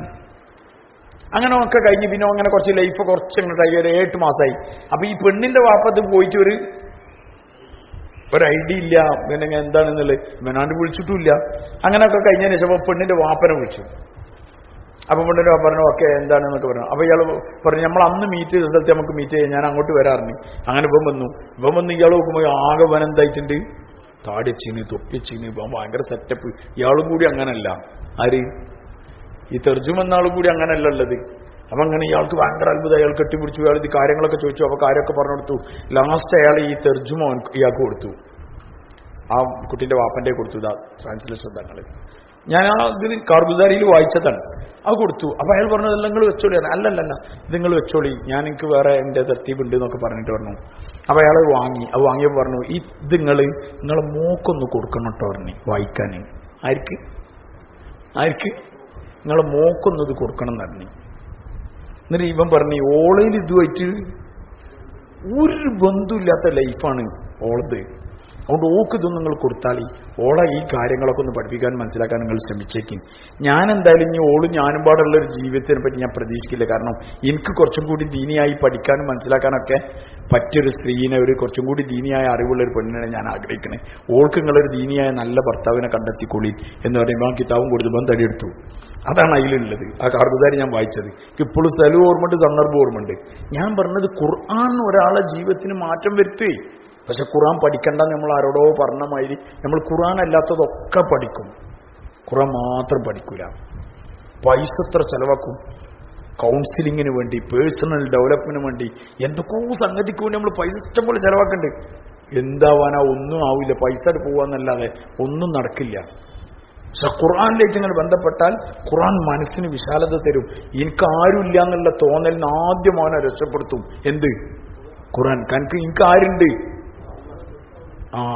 അങ്ങനെ ഒക്കെ കഴിഞ്ഞ് പിന്നെ അങ്ങനെ കുറച്ച് ലൈഫ് കുറച്ച് ഇങ്ങോട്ടായി, ഒരു 8 മാസമായി. അപ്പൊ ഈ പെണ്ണിന്റെ വാപ്പത്ത് പോയിട്ട് ഒരു ഐഡിയ ഇല്ല പിന്നെ എന്താണെന്നുള്ളത്, മെനാണ്ട് വിളിച്ചിട്ടുമില്ല. അങ്ങനെയൊക്കെ കഴിഞ്ഞതിന് ശേഷം പെണ്ണിന്റെ വാപ്പനെ വിളിച്ചു. അപ്പൊ പെണ്ണിന്റെ വാപ്പ പറഞ്ഞു, ഓക്കെ എന്താണെന്നൊക്കെ പറഞ്ഞു. അപ്പൊ ഇയാൾ പറഞ്ഞു, നമ്മൾ അന്ന് മീറ്റ് ചെയ്ത സ്ഥലത്ത് നമുക്ക് മീറ്റ് ചെയ്യാം, ഞാൻ അങ്ങോട്ട് വരാറുണ്ട്. അങ്ങനെ ഇവൻ വന്നു ഇയാൾ നോക്കുമ്പോൾ ആകെ വനെന്തായിട്ടുണ്ട്, താടിച്ചിന് തൊപ്പിച്ചിന്, ഇപ്പം ഭയങ്കര സെറ്റപ്പ്. ഇയാളും കൂടി അങ്ങനല്ല, ആര് ഈ തെർജുമെന്നാളും കൂടി അങ്ങനെയല്ല ഉള്ളത്. അപ്പൊ അങ്ങനെ ഇയാൾക്ക് ഭയങ്കര അത്ഭുതം. അയാൾ കെട്ടിപ്പിടിച്ചു, ഇയാൾ ഇത് കാര്യങ്ങളൊക്കെ ചോദിച്ചു. അപ്പൊ കാര്യമൊക്കെ പറഞ്ഞു കൊടുത്തു. ലാസ്റ്റ് അയാൾ ഈ തെർജുമ ഇയാൾക്ക് കൊടുത്തു, ആ കുട്ടീന്റെ വാപ്പന്റെ കൊടുത്തു. ഇതാ ട്രാൻസ്ലേഷൻ തങ്ങൾ ഞാൻ ആ ഇതിന് കാർഗുസാരിയിൽ വായിച്ചതാണ്, അത് കൊടുത്തു. അപ്പൊ അയാൾ പറഞ്ഞു, ഇതെല്ലാം നിങ്ങൾ വെച്ചോളി. അല്ലല്ല ഇത് നിങ്ങൾ വെച്ചോളി, ഞാൻ എനിക്ക് വേറെ എന്റെ തർത്തീബുണ്ട് എന്നൊക്കെ പറഞ്ഞിട്ട് പറഞ്ഞു. അപ്പൊ അയാൾ വാങ്ങി. അത് വാങ്ങിയപ്പോൾ പറഞ്ഞു, ഇത് നിങ്ങളെ മോക്കൊന്ന് കൊടുക്കണം കേട്ടോ പറഞ്ഞു വായിക്കാൻ. ആർക്ക് നിങ്ങളെ മോക്കൊന്നത് കൊടുക്കണം എന്ന് പറഞ്ഞു. എന്നിട്ട് ഇവൻ പറഞ്ഞു, ഓളയിൽ ഇതുമായിട്ട് ഒരു ബന്ധമില്ലാത്ത ലൈഫാണ് ഓളത്, അതുകൊണ്ട് ഓക്ക് ഇതൊന്നും നിങ്ങൾ കൊടുത്താളി, ഓളെ ഈ കാര്യങ്ങളൊക്കെ ഒന്ന് പഠിപ്പിക്കാൻ മനസ്സിലാക്കാൻ നിങ്ങൾ ശ്രമിച്ചേക്കും. ഞാൻ എന്തായാലും ഇനി ഓളും ഞാനും പാടുള്ള ഒരു ജീവിതത്തിനെ പറ്റി ഞാൻ പ്രതീക്ഷിക്കില്ല. കാരണം എനിക്ക് കുറച്ചും കൂടി ദീനിയായി പഠിക്കാനും മനസ്സിലാക്കാനൊക്കെ പറ്റിയൊരു സ്ത്രീനെ, ഒരു കുറച്ചും കൂടി ദീനിയായ അറിവുള്ള ഒരു പെണ്ണിനെ ഞാൻ ആഗ്രഹിക്കണേ. ഓൾക്ക് നിങ്ങളൊരു ദീനിയായ നല്ല ഭർത്താവിനെ കണ്ടെത്തിക്കൊള്ളി എന്ന് പറയുമ്പോൾ ആ കിതാബും കൊടുത്തപ്പോൾ തടിയെടുത്തു. അതാണ് അതിലുള്ളത്. ആ കാർഗുസാരി ഞാൻ വായിച്ചത്. ഇപ്പോഴും സ്ഥലവും ഓർമ്മയുണ്ട്, സന്ദർഭം ഓർമ്മയുണ്ട്. ഞാൻ പറഞ്ഞത് ഖുർആൻ ഒരാളെ ജീവിതത്തിന് മാറ്റം വരുത്തുകയും, പക്ഷെ ഖുർആൻ പഠിക്കണ്ടെന്ന് നമ്മൾ ആരോടോ പറഞ്ഞ മാതിരി നമ്മൾ ഖുർആൻ അല്ലാത്തതൊക്കെ പഠിക്കും, ഖുർആൻ മാത്രം പഠിക്കൂല. പൈസ എത്ര ചെലവാക്കും കൗൺസിലിങ്ങിന് വേണ്ടി, പേഴ്സണൽ ഡെവലപ്മെന്റിന് വേണ്ടി, എന്തൊക്കെയോ സംഗതിക്ക് വേണ്ടി നമ്മൾ പൈസ ഇഷ്ടം പോലെ ചെലവാക്കണ്ട്. എന്താവാനാ? ഒന്നും ആവില്ല. പൈസ പോവാന്നല്ലാതെ ഒന്നും നടക്കില്ല. പക്ഷെ ഖുർആനിലേക്ക് ഇങ്ങനെ ബന്ധപ്പെട്ടാൽ ഖുർആൻ മനസ്സിന് വിശാലത തരും. എനിക്ക് ആരുമില്ല എന്നുള്ള തോന്നലിന് ആദ്യം അവനെ രക്ഷപ്പെടുത്തും. എന്ത്? ഖുർആൻ. എനിക്ക് ആരുണ്ട്?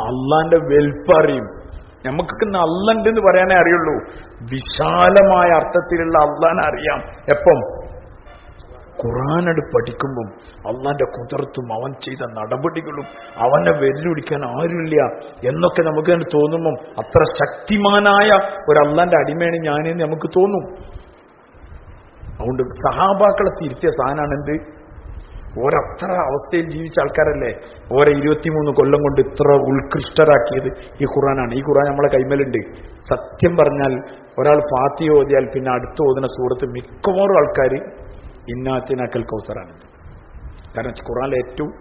അള്ളാന്റെ വെൽപ്പ് അറിയും. നമുക്കൊക്കെ ഇന്ന് അള്ളണ്ട് എന്ന് പറയാനേ അറിയുള്ളൂ. വിശാലമായ അർത്ഥത്തിലുള്ള അള്ളാനെ അറിയാം. എപ്പം? ഖുർആനോട് പഠിക്കുമ്പം അള്ളാന്റെ കുതിർത്തും അവൻ ചെയ്ത നടപടികളും അവനെ വെല്ലുവിളിക്കാൻ ആരുമില്ല എന്നൊക്കെ നമുക്ക് തോന്നുമ്പം അത്ര ശക്തിമാനായ ഒരു അള്ളാന്റെ അടിമയാണ് ഞാനെന്ന് നമുക്ക് തോന്നും. അതുകൊണ്ട് സഹാബാക്കളെ തിരുത്തിയ സാധനമാണ് എന്ത്? ഓരത്ര അവസ്ഥയിൽ ജീവിച്ച ആൾക്കാരല്ലേ ഓരോ 23 കൊല്ലം കൊണ്ട് ഇത്ര ഉത്കൃഷ്ടരാക്കിയത് ഈ ഖുർആനാണ്. ഈ ഖുർആൻ നമ്മളെ കൈമേലുണ്ട്. സത്യം പറഞ്ഞാൽ ഒരാൾ ഫാത്തിഹ ഓതിയാൽ പിന്നെ അടുത്ത് ഓതുന്ന സൂറത്ത് മിക്കവാറും ആൾക്കാർ ഇന്നാത്തിനാക്കൽ കൗസറാണ്. കാരണം ഖുർആനിലെ ഏറ്റവും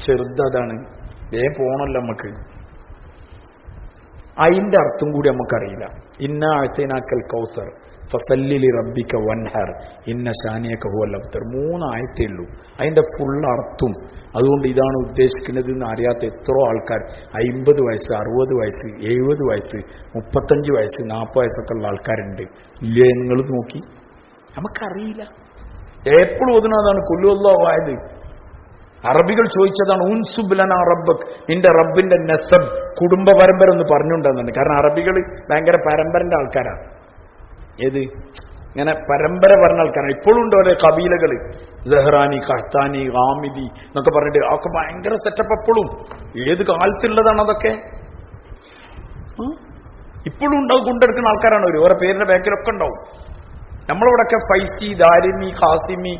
ചെറുതാണ്. പോണല്ലോ നമുക്ക്. അതിന്റെ അർത്ഥം കൂടി നമുക്കറിയില്ല. ഇന്നാ അഅ്തൈനാക്കൽ കൗസർ ഫസല്ലി റബ്ബിക വൻഹർ ഇന്ന ശാനിയക ഹുവൽ അബ്തർ. 3 ആയത്തേ ഉള്ളൂ. അതിന്റെ ഫുൾ അർത്ഥം. അതുകൊണ്ട് ഇതാണ് ഉദ്ദേശിക്കുന്നത് എന്ന് അറിയാത്ത എത്രയോ ആൾക്കാർ 50 വയസ്സ് 60 വയസ്സ് 70 വയസ്സ് 35 വയസ്സ് 40 വയസ്സൊക്കെ ഉള്ള ആൾക്കാരുണ്ട്. ഇല്ലേ? നിങ്ങൾ നോക്കി. നമുക്കറിയില്ല. എപ്പോഴും ഓതുന്നതാണ് കുല്ലുല്ലാഹു അഹദ്. അറബികൾ ചോദിച്ചതാണ് ഉൻസുബ്ലന റബ്ബക്, നിന്റെ റബ്ബിന്റെ നസബ് കുടുംബ പരമ്പര ഒന്ന് പറഞ്ഞുകൊണ്ടെന്നാണ്. കാരണം അറബികൾ ഭയങ്കര പരമ്പരന്റെ ആൾക്കാരാണ്. ഏത് ഇങ്ങനെ പരമ്പര പറഞ്ഞ ആൾക്കാരാണ്. ഇപ്പോഴും ഉണ്ട് ഓരോ കബീലകൾ, സെഹ്റാനി, ഖഹ്താനി, ഹാമിദി എന്നൊക്കെ പറഞ്ഞിട്ട് ഒക്കെ ഭയങ്കര സെറ്റപ്പ്. എപ്പോഴും ഏത് കാലത്തുള്ളതാണ് അതൊക്കെ. ഇപ്പോഴും ഉണ്ടാവും. കൊണ്ടെടുക്കുന്ന ആൾക്കാരാണ് അവർ. ഓരോ പേരിന്റെ ബാക്കിലൊക്കെ ഉണ്ടാവും. നമ്മളിവിടെയൊക്കെ ഫൈസി, ദാരിമി, ഖാസിമി,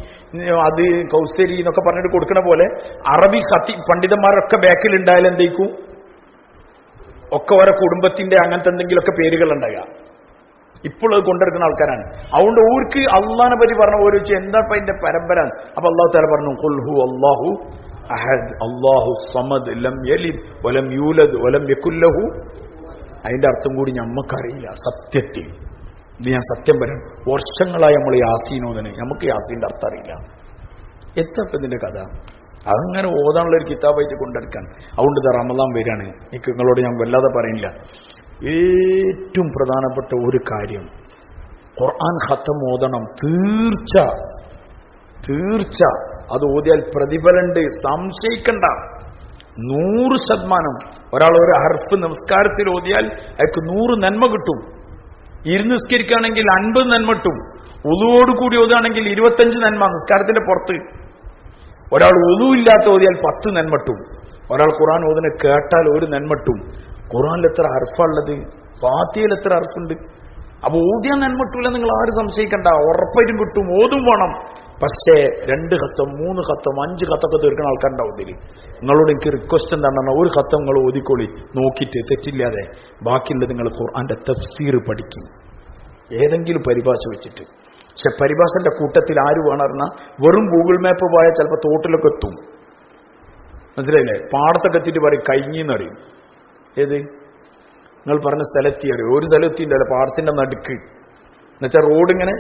അത് കൗസരി എന്നൊക്കെ പറഞ്ഞിട്ട് കൊടുക്കണ പോലെ അറബി പണ്ഡിതന്മാരൊക്കെ ബാക്കിൽ ഉണ്ടായാലും എന്തേക്കും ഒക്കെ ഓരോ കുടുംബത്തിന്റെ അങ്ങനത്തെ എന്തെങ്കിലുമൊക്കെ പേരുകൾ ഉണ്ടാകുക. ഇപ്പോൾ അത് കൊണ്ടെടുക്കുന്ന ആൾക്കാരാണ്. അതുകൊണ്ട് ഓർക്ക് അള്ളാഹിനെ പറ്റി പറഞ്ഞ ഓരോ എന്താ അതിന്റെ പരമ്പര. അപ്പൊ അള്ളാഹു തആല പറഞ്ഞു ഖുൽ ഹു അല്ലാഹു അഹദ് അല്ലാഹു സമദ് ലം യലിദ് വലം യൂലദ് വലം യകുൽ ലഹു. അതിന്റെ അർത്ഥം കൂടി ഞമ്മക്കറിയില്ല. സത്യത്തിൽ ഇത് ഞാൻ സത്യം പറയാം, വർഷങ്ങളായി നമ്മൾ യാസീനോദന്, നമുക്ക് യാസീന്റെ അർത്ഥം അറിയില്ല. എത്തപ്പം ഇതിന്റെ കഥ. അതങ്ങനെ ഓതാനുള്ള ഒരു കിതാബായിട്ട് കൊണ്ടെടുക്കാൻ. അതുകൊണ്ട് ഇത് റമദാൻ വരികയാണ്. എനിക്ക് നിങ്ങളോട് ഞാൻ വല്ലാതെ പറയുന്നില്ല. ഏറ്റവും പ്രധാനപ്പെട്ട ഒരു കാര്യം, ഖുർആൻ ഖത്തം ഓതണം. തീർച്ച അത് ഓതിയാൽ പ്രതിഫലമുണ്ട്, സംശയിക്കണ്ട. 100%. ഒരാൾ ഒരു ഹർഫ് നമസ്കാരത്തിൽ ഓതിയാൽ അയാൾക്ക് 100 നന്മ കിട്ടും. ഇരുന്ന് നിസ്കരിക്കുകയാണെങ്കിൽ 50 നന്മ കിട്ടും. ഉളുവോട് കൂടി ഓതുകയാണെങ്കിൽ 25 നന്മ നിസ്കാരത്തിന്റെ പുറത്ത്. ഒരാൾ ഉളു ഇല്ലാത്ത ഓതിയാൽ 10 നന്മ കിട്ടും. ഒരാൾ ഖുർആൻ ഓതിനെ കേട്ടാൽ 1 നന്മ കിട്ടും. ഖുർആനിൽ എത്ര ഹർഫുള്ളത്, ഫാത്തിഹയിൽ എത്ര ഹർഫുണ്ട്. അപ്പൊ ഓതിയാൻ നന്മ കിട്ടൂല, നിങ്ങൾ ആരും സംശയിക്കണ്ട. ഉറപ്പായിട്ടും കിട്ടും. ഓതും വേണം. പക്ഷേ 2 ഖത്തം 3 ഖത്തം 5 ഖത്തൊക്കെ തീർക്കുന്ന ആൾക്കാരുണ്ടാവും ഇതിൽ. നിങ്ങളോട് എനിക്ക് റിക്വസ്റ്റ് എന്താണെന്ന്, ഒരു ഖത്തം നിങ്ങൾ ഓതിക്കോളി, നോക്കിയിട്ട് തെറ്റില്ലാതെ. ബാക്കിയുള്ളത് നിങ്ങൾ ഖുർആന്റെ തഫ്സീർ പഠിക്കും, ഏതെങ്കിലും പരിഭാഷ വെച്ചിട്ട്. പക്ഷെ പരിഭാഷന്റെ കൂട്ടത്തിൽ ആര് വേണമെന്നാൽ വെറും ഗൂഗിൾ മാപ്പ് പോയാൽ ചിലപ്പോൾ തോട്ടിലൊക്കെ എത്തും. മനസ്സിലായില്ലേ? പാടത്തൊക്കെ എത്തിയിട്ട് പറയും കഴിഞ്ഞെന്നറിയും. ഏത് നിങ്ങൾ പറഞ്ഞ സ്ഥലത്തി അറിയും. ഒരു സ്ഥലത്തിണ്ടല്ലോ, പാടത്തിന്റെ നടുക്ക്. എന്നുവെച്ചാൽ റോഡ് ഇങ്ങനെ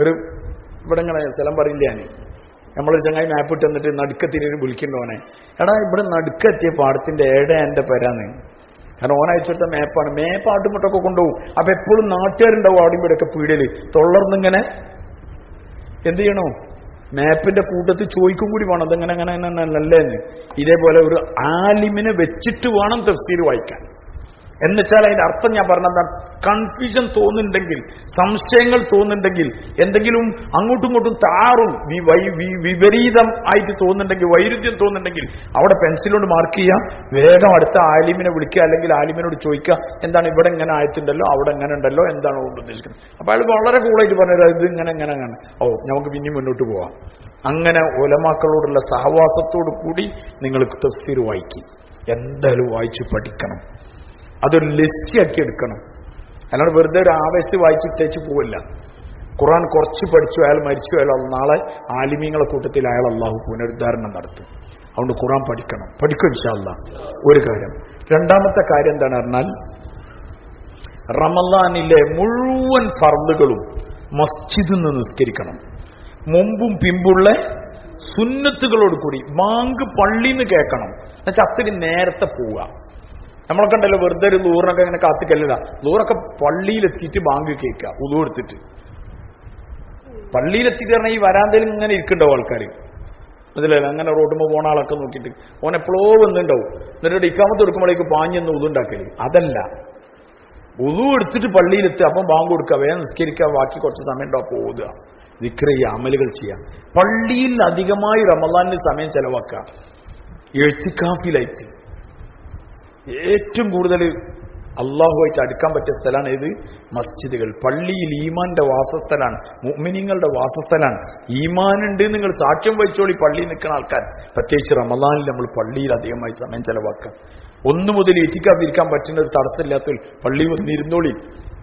ഒരു ഇവിടെ ഇങ്ങനെ സ്ഥലം പറയില്ല. ഞാൻ നമ്മളൊരു ചങ്ങായി മാപ്പ് ഇട്ട് എന്നിട്ട് നടുക്കത്തിരി വിളിക്കണ്ടോനെ, എടാ ഇവിടെ നടുക്കെത്തിയ പാടത്തിന്റെ ഏടെ എന്റെ പെരാന്ന്. കാരണം ഓൻ അയച്ചെടുത്ത മാപ്പാണ്. മാപ്പ് ആട്ടുമുട്ടൊക്കെ കൊണ്ടുപോകും. അപ്പൊ എപ്പോഴും നാട്ടുകാരുണ്ടാവും അവിടെ ഇവിടെയൊക്കെ പീടിയല് തൊള്ളർന്നിങ്ങനെ എന്ത് ചെയ്യണോ, മാപ്പിന്റെ കൂട്ടത്തിൽ ചോദിക്കും കൂടി വേണം അതെങ്ങനെ അങ്ങനെ നല്ലേന്ന്. ഇതേപോലെ ഒരു ആലിമിനെ വെച്ചിട്ട് വേണം തഫ്സീർ വായിക്കാൻ. എന്നുവെച്ചാൽ അതിന്റെ അർത്ഥം ഞാൻ പറഞ്ഞെന്താ, കൺഫ്യൂഷൻ തോന്നുന്നുണ്ടെങ്കിൽ, സംശയങ്ങൾ തോന്നുന്നുണ്ടെങ്കിൽ, എന്തെങ്കിലും അങ്ങോട്ടും ഇങ്ങോട്ടും താറും വിപരീതം ആയിട്ട് തോന്നുന്നുണ്ടെങ്കിൽ, വൈരുദ്ധ്യം തോന്നുന്നുണ്ടെങ്കിൽ അവിടെ പെൻസിലോട് മാർക്ക് ചെയ്യുക. വേഗം അടുത്ത ആലിമിനെ വിളിക്കുക, അല്ലെങ്കിൽ ആലിമിനോട് ചോദിക്കുക, എന്താണ് ഇവിടെ ഇങ്ങനെ ആയിട്ടുണ്ടല്ലോ, അവിടെ എങ്ങനെ ഉണ്ടല്ലോ, എന്താണ് കൊണ്ട് ഉദ്ദേശിക്കുന്നത്. അപ്പൊ അയാൾ വളരെ കൂളായിട്ട് പറഞ്ഞത് ഇത് ഇങ്ങനെ അങ്ങനെ അങ്ങനെ, ഓ നമുക്ക് പിന്നെയും മുന്നോട്ട് പോവാം. അങ്ങനെ ഉലമാക്കളോടുള്ള സഹവാസത്തോടു കൂടി നിങ്ങൾ തഫ്സീർ വായിക്കും. എന്തായാലും വായിച്ച് പഠിക്കണം. അതൊരു ലക്ഷ്യമാക്കി എടുക്കണം. അല്ലാണ്ട് വെറുതെ ഒരു ആവേശത്തിൽ വായിച്ചിട്ടേച്ച് പോവില്ല. ഖുർആൻ കുറച്ച് പഠിച്ചു അയാൾ മരിച്ചു, അയാൾ നാളെ ആലിമീങ്ങളെ കൂട്ടത്തിൽ അയാൾ അള്ളാഹു പുനരുദ്ധാരണം നടത്തും. അതുകൊണ്ട് ഖുർആൻ പഠിക്കണം, പഠിക്കും ഇൻഷാ അല്ലാഹ്. ഒരു കാര്യം. രണ്ടാമത്തെ കാര്യം എന്താണ് പറഞ്ഞാൽ, റമളാനിലെ മുഴുവൻ ഫർളുകളും മസ്ജിദിൽ നിന്ന് നിസ്കരിക്കണം. മുമ്പും പിമ്പുള്ള സുന്നത്തുകളോട് കൂടി. ബാങ്ക് പള്ളിയിൽ നിന്ന് കേൾക്കണം. എന്നുവെച്ചാൽ അത്രയും നേരത്തെ പോവുക. നമ്മളൊക്കെ ഉണ്ടല്ലോ വെറുതെ ഒരു ലൂറിനൊക്കെ ഇങ്ങനെ കാത്തിക്കല്ല. ലൂറൊക്കെ പള്ളിയിലെത്തിയിട്ട് ബാങ്ക് കേൾക്കുക, ഉളു എടുത്തിട്ട്. പള്ളിയിലെത്തിയിട്ട് പറഞ്ഞാൽ ഈ വരാന്തയിൽ ഇങ്ങനെ ഇരിക്കണ്ടാവും ആൾക്കാർ. മനസ്സിലായില്ല? അങ്ങനെ റോഡുമ്പോൾ പോണ ആളൊക്കെ നോക്കിയിട്ട് ഓൻ എപ്പോഴോ വന്നിട്ടുണ്ടാവും. എന്നിട്ട് ഇക്കാമത്ത് എടുക്കുമ്പോഴേക്ക് പാഞ്ഞെന്ന് ഉതുണ്ടാക്കല്. അതല്ല, ഉതു എടുത്തിട്ട് പള്ളിയിലെത്തുക, അപ്പം ബാങ്ക് കൊടുക്കുക, വേഗം നിസ്കരിക്കുക, ബാക്കി കുറച്ച് സമയം ഉണ്ടാവും പോവുക, ദിക്ർ ചെയ്യുക, അമലുകൾ ചെയ്യുക. പള്ളിയിൽ അധികമായി റമളാനിൽ സമയം ചെലവാക്കുക. ഇഅ്തികാഫിലായിട്ട് ഏറ്റവും കൂടുതൽ അള്ളാഹുവായിട്ട് അടുക്കാൻ പറ്റിയ സ്ഥലമാണ് ഏത്? മസ്ജിദുകൾ. പള്ളിയിൽ ഈമാന്റെ വാസസ്ഥലാണ്, മുഅ്മിനീങ്ങളുടെ വാസസ്ഥലാണ്. ഈമാനുണ്ട് നിങ്ങൾ സാക്ഷ്യം വഹിച്ചോളി പള്ളിയിൽ നിൽക്കുന്ന ആൾക്കാർ. പ്രത്യേകിച്ച് റമളാനിൽ നമ്മൾ പള്ളിയിൽ അധികമായി സമയം ചെലവാക്കുക. 1 മുതൽ ഇരിക്കാൻ പറ്റുന്ന ഒരു തടസ്സമില്ലാത്തവർ പള്ളി വന്നിരുന്നോളി.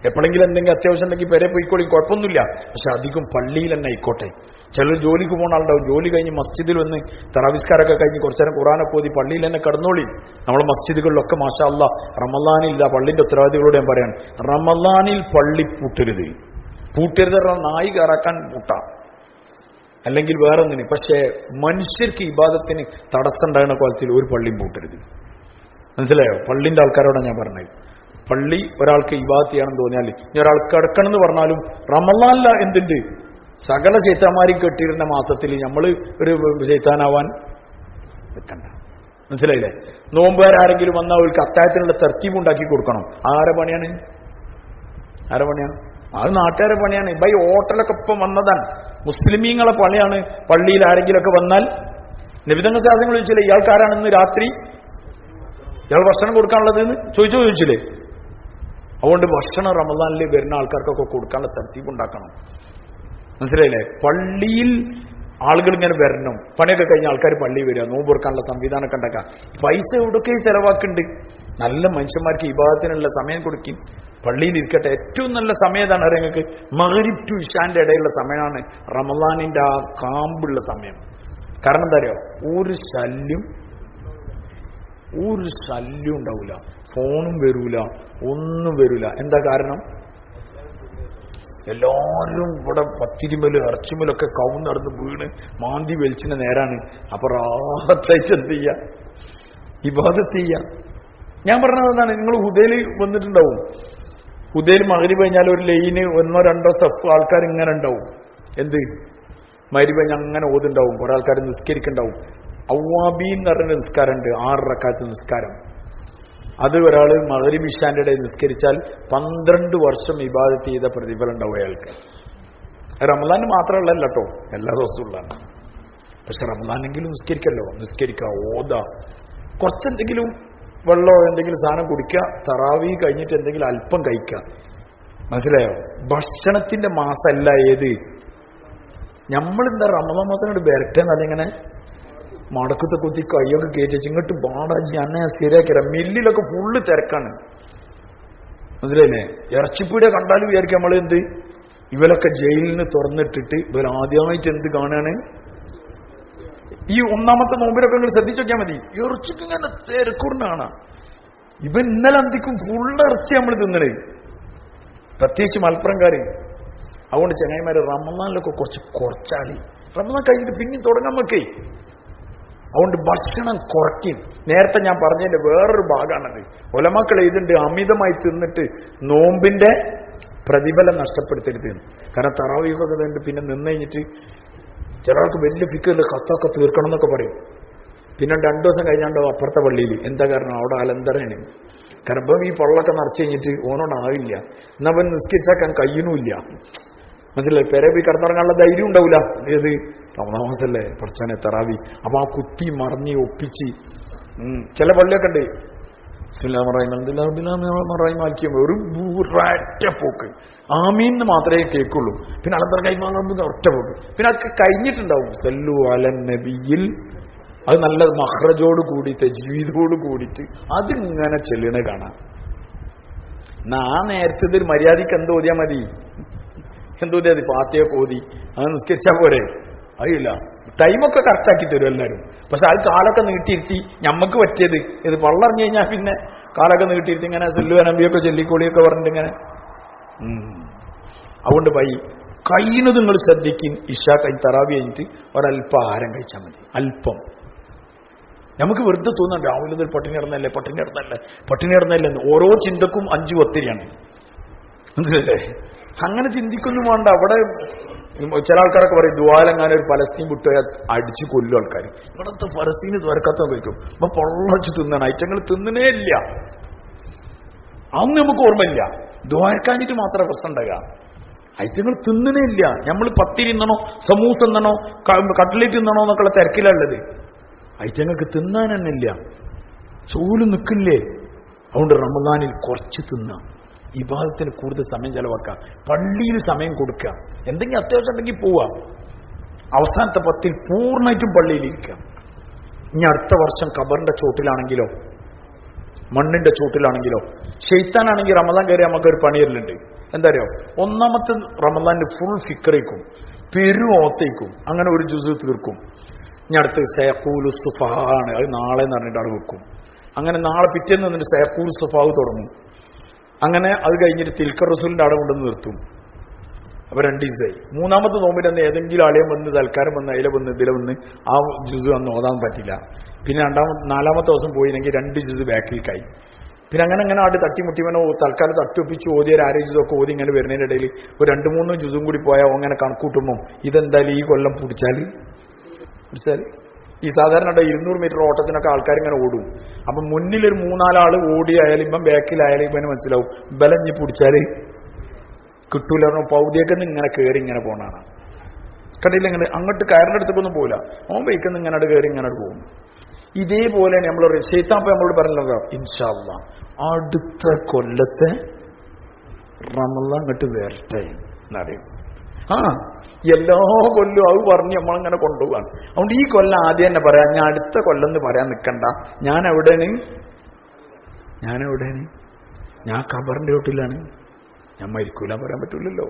എപ്പോഴെങ്കിലും എന്തെങ്കിലും അത്യാവശ്യം ഉണ്ടെങ്കിൽ പേരെ പോയിക്കോളി, കുഴപ്പമൊന്നുമില്ല. പക്ഷെ അധികം പള്ളിയിൽ തന്നെ ആയിക്കോട്ടെ. ചിലർ ജോലിക്ക് പോകുന്ന ആളുണ്ടാവും, ജോലി കഴിഞ്ഞ് മസ്ജിദിൽ വന്ന് തറാവിസ്കാരൊക്കെ കഴിഞ്ഞ് കുറച്ചു നേരം ഖുർആനൊക്കെ ഓതി പള്ളിയിൽ തന്നെ കിടന്നോളി. നമ്മളെ മസ്ജിദുകളിലൊക്കെ മാഷാ അല്ലാഹ് റമളാനിൽ ഇല്ല. പള്ളിന്റെ ഉത്തരവാദികളോട് ഞാൻ പറയാണ്, റമളാനിൽ പള്ളി പൂട്ടരുത്. പൂട്ടരുത് പറഞ്ഞാൽ നായി കയറാക്കാൻ പൂട്ടാം, അല്ലെങ്കിൽ വേറെ ഒന്നിന്. പക്ഷേ മനുഷ്യർക്ക് ഇബാദത്തിന് തടസ്സം ഉണ്ടാകുന്ന കോലത്തിൽ ഒരു പള്ളിയും പൂട്ടരുത്. മനസ്സിലായോ? പള്ളിന്റെ ആൾക്കാരോടാണ് ഞാൻ പറഞ്ഞത്. പള്ളി ഒരാൾക്ക് ഇബാദത്ത് ചെയ്യണം തോന്നിയാൽ, ഇനി ഒരാൾ കിടക്കണം എന്ന് പറഞ്ഞാലും റമളാനില എന്തുണ്ട്? സകല ശൈത്താന്മാരും കെട്ടിയിരുന്ന മാസത്തിൽ നമ്മൾ ഒരു ശൈത്താനാവാൻ വെക്കണ്ട. മനസ്സിലായില്ലേ? നോമ്പുകാരെങ്കിലും വന്നാൽ അവർക്ക് അത്താഴത്തിനുള്ള തർത്തീബ് ഉണ്ടാക്കി കൊടുക്കണം. ആരെ പണിയാണ്? അത് നാട്ടുകാരെ പണിയാണ്. ബൈ ഹോട്ടലൊക്കെ ഇപ്പം വന്നതാണ്, മുസ്ലിമീങ്ങളെ പണിയാണ്. പള്ളിയിൽ ആരെങ്കിലുമൊക്കെ വന്നാൽ നബിതങ്ങൾ ശാസ്ത്രങ്ങൾ ചോദിച്ചില്ലേ, ഇയാൾക്കാരാണെന്ന് രാത്രി ഇയാൾ ഭക്ഷണം കൊടുക്കാനുള്ളതെന്ന് ചോദിച്ചില്ലേ? അതുകൊണ്ട് ഭക്ഷണം റമളാനിൽ വരുന്ന ആൾക്കാർക്കൊക്കെ കൊടുക്കാനുള്ള തർത്തീബ് ഉണ്ടാക്കണം. മനസ്സിലായില്ലേ? പള്ളിയിൽ ആളുകൾ ഇങ്ങനെ വരണം. പണിയൊക്കെ കഴിഞ്ഞ ആൾക്കാർ പള്ളിയിൽ വരിക, നോമ്പ് കൊടുക്കാനുള്ള സംവിധാനമൊക്കെ ഉണ്ടാക്കാം. പൈസ എവിടെയൊക്കെ ചെലവാക്കുന്നുണ്ട്. നല്ല മനുഷ്യന്മാർക്ക് ഇബാദത്തിനുള്ള സമയം കൊടുക്കും. പള്ളിയിൽ ഇരിക്കട്ടെ. ഏറ്റവും നല്ല സമയം ഏതാണ് അറിയാം നിങ്ങൾക്ക്? മഗ്രിബ് ടു ഇശാന്റെ ഇടയിലുള്ള സമയമാണ് റമളാനിന്റെ ആ കാമ്പുള്ള സമയം. കാരണം എന്താ അറിയോ? ഒരു ശല്യം ഉണ്ടാവില്ല, ഫോണും വരൂല, ഒന്നും വരൂല. എന്താ കാരണം? എല്ലാവരും ഇവിടെ പത്തിരിമലും ഇറച്ചിമലൊക്കെ കവുന്നടന്ന് വീണ് മാന്തി വലിച്ചിന്റെ നേരാണ്. അപ്പൊ റാഹത്തായിട്ട് എന്ത് ചെയ്യാ? ഇബാദത്ത് ചെയ്യാം. ഞാൻ പറഞ്ഞത് എന്താണ്? നിങ്ങൾ ഹുദയിൽ വന്നിട്ടുണ്ടാവും. ഹുദയിൽ മഗ്രിബ് കഴിഞ്ഞാൽ ഒരു ലൈന് 1-2 സഫ് ആൾക്കാർ ഇങ്ങനെ ഉണ്ടാവും. എന്ത്? മഗ്രിബ് കഴിഞ്ഞാൽ അങ്ങനെ ഓതുണ്ടാവും. കുറെ ആൾക്കാർ നിസ്കരിക്കുന്നുണ്ടാവും. അവ്വാബീൻ എന്ന് പറഞ്ഞ നിസ്കാരമുണ്ട്, 6 റക്അത്ത് നിസ്കാരം. അത് ഒരാൾ മഗ്രിബ് ഇശാന്റെ ഇടയിൽ നിസ്കരിച്ചാൽ 12 വർഷം ഇബാദത്ത് ചെയ്ത പ്രതിഫലം ഉണ്ടാവും അയാൾക്ക്. റമളാൻ മാത്രമല്ല കേട്ടോ, എല്ലാ ദിവസവും ഉള്ളതാണ്. പക്ഷെ റമളാനെങ്കിലും നിസ്കരിക്കുക, ഓതാ, കുറച്ചെന്തെങ്കിലും വെള്ളമോ എന്തെങ്കിലും സാധനം കുടിക്കുക, തറാവീഹ് കഴിഞ്ഞിട്ട് എന്തെങ്കിലും അല്പം കഴിക്കുക. മനസ്സിലായോ? ഭക്ഷണത്തിന്റെ മാസമല്ല ഏത്. നമ്മളെന്താ റമളാൻ മാസം കൊണ്ട് വരട്ടെന്ന് അതിങ്ങനെ മടക്കത്തെ കുത്തി കയ്യൊക്കെ കയറ്റി ഇങ്ങോട്ട് ബാടാജി അന്നെ ശരിയാക്കിയ മില്ലിലൊക്കെ ഫുള്ള് തിരക്കാണ്. മനസ്സിലായില്ലേ? ഇറച്ചിപ്പീടെ കണ്ടാലും വിചാരിക്കും നമ്മൾ എന്ത്, ഇവരൊക്കെ ജയിലിൽ നിന്ന് തുറന്നിട്ടിട്ട് ഇവർ ആദ്യമായിട്ട് എന്ത് കാണാണ്? ഈ 1ാമത്തെ നോമ്പിലൊക്കെ നിങ്ങൾ ശ്രദ്ധിച്ചു നോക്കിയാൽ മതി, ഇറച്ചിക്ക് ഇങ്ങനെ തിരക്കൂറിനാണ്. ഇവൻ ഇന്നലെ അന്തിക്കും ഫുള്ള് ഇറച്ചി നമ്മൾ തിന്നണേ, പ്രത്യേകിച്ച് മലപ്പുറംകാര്. അതുകൊണ്ട് ചങ്ങായിമാര് റമളാനിലൊക്കെ കുറച്ചാളി, റമളാൻ കഴിഞ്ഞിട്ട് പിന്നെയും തുടങ്ങാൻ വെക്കേ. അതുകൊണ്ട് ഭക്ഷണം കുറയ്ക്കും. നേരത്തെ ഞാൻ പറഞ്ഞതിന്റെ വേറൊരു ഭാഗമാണത്. ഉലമാക്കൾ എഴുതുന്നുണ്ട്, അമിതമായി തിന്നിട്ട് നോമ്പിന്റെ പ്രതിഫലം നഷ്ടപ്പെടുത്തരുത്. കാരണം തറാവീഹൊക്കെ കണ്ട് പിന്നെ നിന്ന് കഴിഞ്ഞിട്ട് ചിലർക്ക് വലിയ ഫിക്കറിൽ കത്തൊക്കെ തീർക്കണം എന്നൊക്കെ പറയും. പിന്നെ 2 ദിവസം കഴിഞ്ഞാണ്ടോ അപ്പുറത്തെ പള്ളിയിൽ. എന്താ കാരണം? അവിടെ അലന്തരാണ്. കാരണം ഇപ്പം ഈ പള്ളൊക്കെ നിറച്ച് കഴിഞ്ഞിട്ട് ഓനോടാവില്ല, എന്നാ അവൻ നിസ്കരിച്ചാക്കാൻ കഴിയണമില്ല. മനസ്സിലായി? പെരെ പോയി കിടന്നിറങ്ങാനുള്ള ധൈര്യം ഉണ്ടാവില്ല. ഏത് റമളാൻ മാസല്ലേ പഠിച്ചാനെ തറാവി. അപ്പൊ ആ കുത്തി മറിഞ്ഞ് ഒപ്പിച്ച് ചില പള്ളിയൊക്കെ ഉണ്ട്, ഒരു ഒറ്റ പോക്ക്, ആമീന്ന് മാത്രമേ കേൾക്കുള്ളൂ. പിന്നെ അലന്തര കൈമാറുമ്പോൾ ഒറ്റ പോക്ക്. പിന്നെ അതൊക്കെ കഴിഞ്ഞിട്ടുണ്ടാവും സല്ലു അലൻ നബിയിൽ. അത് നല്ല മഹ്റജോട് കൂടി തജ്വീദോട് കൂടിയിട്ട് അതിങ്ങനെ ചെല്ലണ കാണാം. എന്നാ ആ നേരത്തെ ഇതൊരു മര്യാദയ്ക്ക് എന്തോതിയാ മതി, എന്തോതിയാതി പാത്തിയൊക്കെ ഓതി അത് നിസ്കരിച്ചാൽ പോരെ? അതില്ല, ടൈമൊക്കെ കറക്റ്റാക്കി തരും എല്ലാവരും. പക്ഷെ അത് കാലൊക്കെ നീട്ടിയിരുത്തി ഞമ്മക്ക് പറ്റിയത് ഇത് പള്ളറിഞ്ഞു കഴിഞ്ഞാൽ പിന്നെ കാലൊക്കെ നീട്ടിയിരുത്തി ഇങ്ങനെ സെല്ലുവനമ്പിയൊക്കെ ചൊല്ലിക്കോളിയൊക്കെ പറഞ്ഞിട്ട് ഇങ്ങനെ. അതുകൊണ്ട് കഴിയുന്നത് നിങ്ങൾ ശ്രദ്ധിക്കും. ഇഷാ തറാവി കഴിഞ്ഞിട്ട് ഒരല്പം ആഹാരം കഴിച്ചാൽ മതി. അല്പം. നമുക്ക് വെറുതെ തോന്നുന്നുണ്ട് രാവിലെ പട്ടിണി കിടന്നല്ലേ എന്ന്. ഓരോ ചിന്തക്കും 5 ഒത്തിരിയാണ്. മനസ്സിലല്ലേ? അങ്ങനെ ചിന്തിക്കൊന്നും വേണ്ട. അവിടെ ചില ആൾക്കാരൊക്കെ പറയും ദ്വാലെങ്ങാനും ഒരു പലസ്തീൻ വിട്ടുപോയാൽ അടിച്ചു കൊല്ലും ആൾക്കാർ. ഇവിടുത്തെ ഫലസ്തീന് ദ്വാരക്കാത്ത കഴിക്കും. അപ്പൊ പൊള്ളച്ച് തിന്നണം. ഐറ്റങ്ങൾ തിന്നണേ ഇല്ല. അതൊന്നും നമുക്ക് ഓർമ്മയില്ല. ദ്വാരക്കാഞ്ഞിട്ട് മാത്രമേ പ്രശ്നം ഉണ്ടാകുക. ഐറ്റങ്ങൾ തിന്നണേ ഇല്ല. നമ്മൾ പത്തിരി തിന്നണോ സമൂസ തിന്നണോ കട്ട്ലേറ്റ് തിന്നണോ എന്നൊക്കെയുള്ള തിരക്കിലുള്ളത്. ഐറ്റങ്ങൾക്ക് തിന്നാൻ തന്നെ ഇല്ല. ചോല് നിൽക്കില്ലേ? അതുകൊണ്ട് റമദാനിൽ കുറച്ച് തിന്നാം. ഇബാദത്തിന് കൂടുതൽ സമയം ചെലവാക്കാം. പള്ളിയിൽ സമയം കൊടുക്കുക. എന്തെങ്കിലും അത്യാവശ്യം ഉണ്ടെങ്കിൽ പോവാം. അവസാനത്തെ 10 പൂർണ്ണമായിട്ടും പള്ളിയിലിരിക്കാം. ഇനി അടുത്ത വർഷം ഖബറിന്റെ ചോട്ടിലാണെങ്കിലോ മണ്ണിന്റെ ചോട്ടിലാണെങ്കിലോ ശൈത്താനാണെങ്കിൽ റമദാൻ കയറി നമുക്കൊരു പണിയലുണ്ട്. എന്താ അറിയോ? ഒന്നാമത്തെ റമദാനിൽ ഫുൾ ഫിക്കറേക്കും പെരുവോത്തേക്കും അങ്ങനെ ഒരു ജുസ് തീർക്കും. ഇനി അടുത്ത് സയഖൂലു സുഫാണ്. അത് നാളെ എന്ന് പറഞ്ഞിട്ട് അവിടെ വെക്കും. അങ്ങനെ നാളെ പിറ്റേന്ന് നിന്നിട്ട് സയഖൂലു സുഫാവ് തുടങ്ങും. അങ്ങനെ അത് കഴിഞ്ഞിട്ട് തിൽക്കർ റസൂലിന്റെ അവിടെ കൊണ്ടുവന്ന് നിർത്തും. അപ്പൊ 2 ദിവസമായി. മൂന്നാമത്തെ നോമ്പിൽ തന്നെ ഏതെങ്കിലും ആളെയും വന്ന് തൽക്കാലം വന്ന് അതിലെ വന്ന് ഇതിലെ വന്ന് ആ ജുസ് അന്ന് ഓതാൻ പറ്റില്ല. പിന്നെ 4-ാമത്തെ ദിവസം പോയില്ലെങ്കിൽ 2 ജുസ് ബാക്കിലേക്കായി. പിന്നെ അങ്ങനെ ആട് തട്ടിമുട്ടിവനോ തൽക്കാലം തട്ടിയൊപ്പിച്ച് ഓതിയൊരു 6 ജുസൊക്കെ ഓതി ഇങ്ങനെ വരുന്നതിൻ്റെ ഇടയിൽ ഒരു 2-3 ജുസും കൂടി പോയാൽ അങ്ങനെ കണക്കൂട്ടുമ്പോൾ ഇതെന്തായാലും ഈ കൊല്ലം പിടിച്ചാൽ ഈ സാധാരണ 200 മീറ്റർ ഓട്ടത്തിനൊക്കെ ആൾക്കാർ ഇങ്ങനെ ഓടും. അപ്പം മുന്നിലൊരു 3-4 ആള് ഓടിയായാലും ഇപ്പം ബാക്കിലായാലും ഇവന് മനസ്സിലാവും ബലഞ്ഞ് പിടിച്ചാൽ കിട്ടൂല. പൗതിയൊക്കെ ഇങ്ങനെ കയറി ഇങ്ങനെ പോണാണ്. കണ്ടില്ല? ഇങ്ങനെ അങ്ങോട്ട് കയറിൻ്റെ അടുത്തേക്കൊന്നും പോകില്ല. ഓൻ ബൈക്കിൽ നിന്ന് ഇങ്ങനെ കയറി ഇങ്ങനെ പോകും. ഇതേപോലെ നമ്മൾ ശൈത്താൻ നമ്മളോട് പറഞ്ഞല്ലോ ഇൻഷാ അല്ലാഹ് അടുത്ത കൊല്ലത്തെ റമളാൻ അങ്ങോട്ട് വരട്ടെ എന്നറിയും. എല്ലാ കൊല്ലവും അത് പറഞ്ഞ് നമ്മളിങ്ങനെ കൊണ്ടുപോകാൻ. അതുകൊണ്ട് ഈ കൊല്ലം ആദ്യം തന്നെ പറയാം. ഞാൻ അടുത്ത കൊല്ലം എന്ന് പറയാൻ നിൽക്കണ്ട. ഞാൻ എവിടെയാണ്? ഞാൻ ഖബറിന്റെ വീട്ടിലാണ്. ഞാൻ മരിക്കൂല പറയാൻ പറ്റൂലല്ലോ.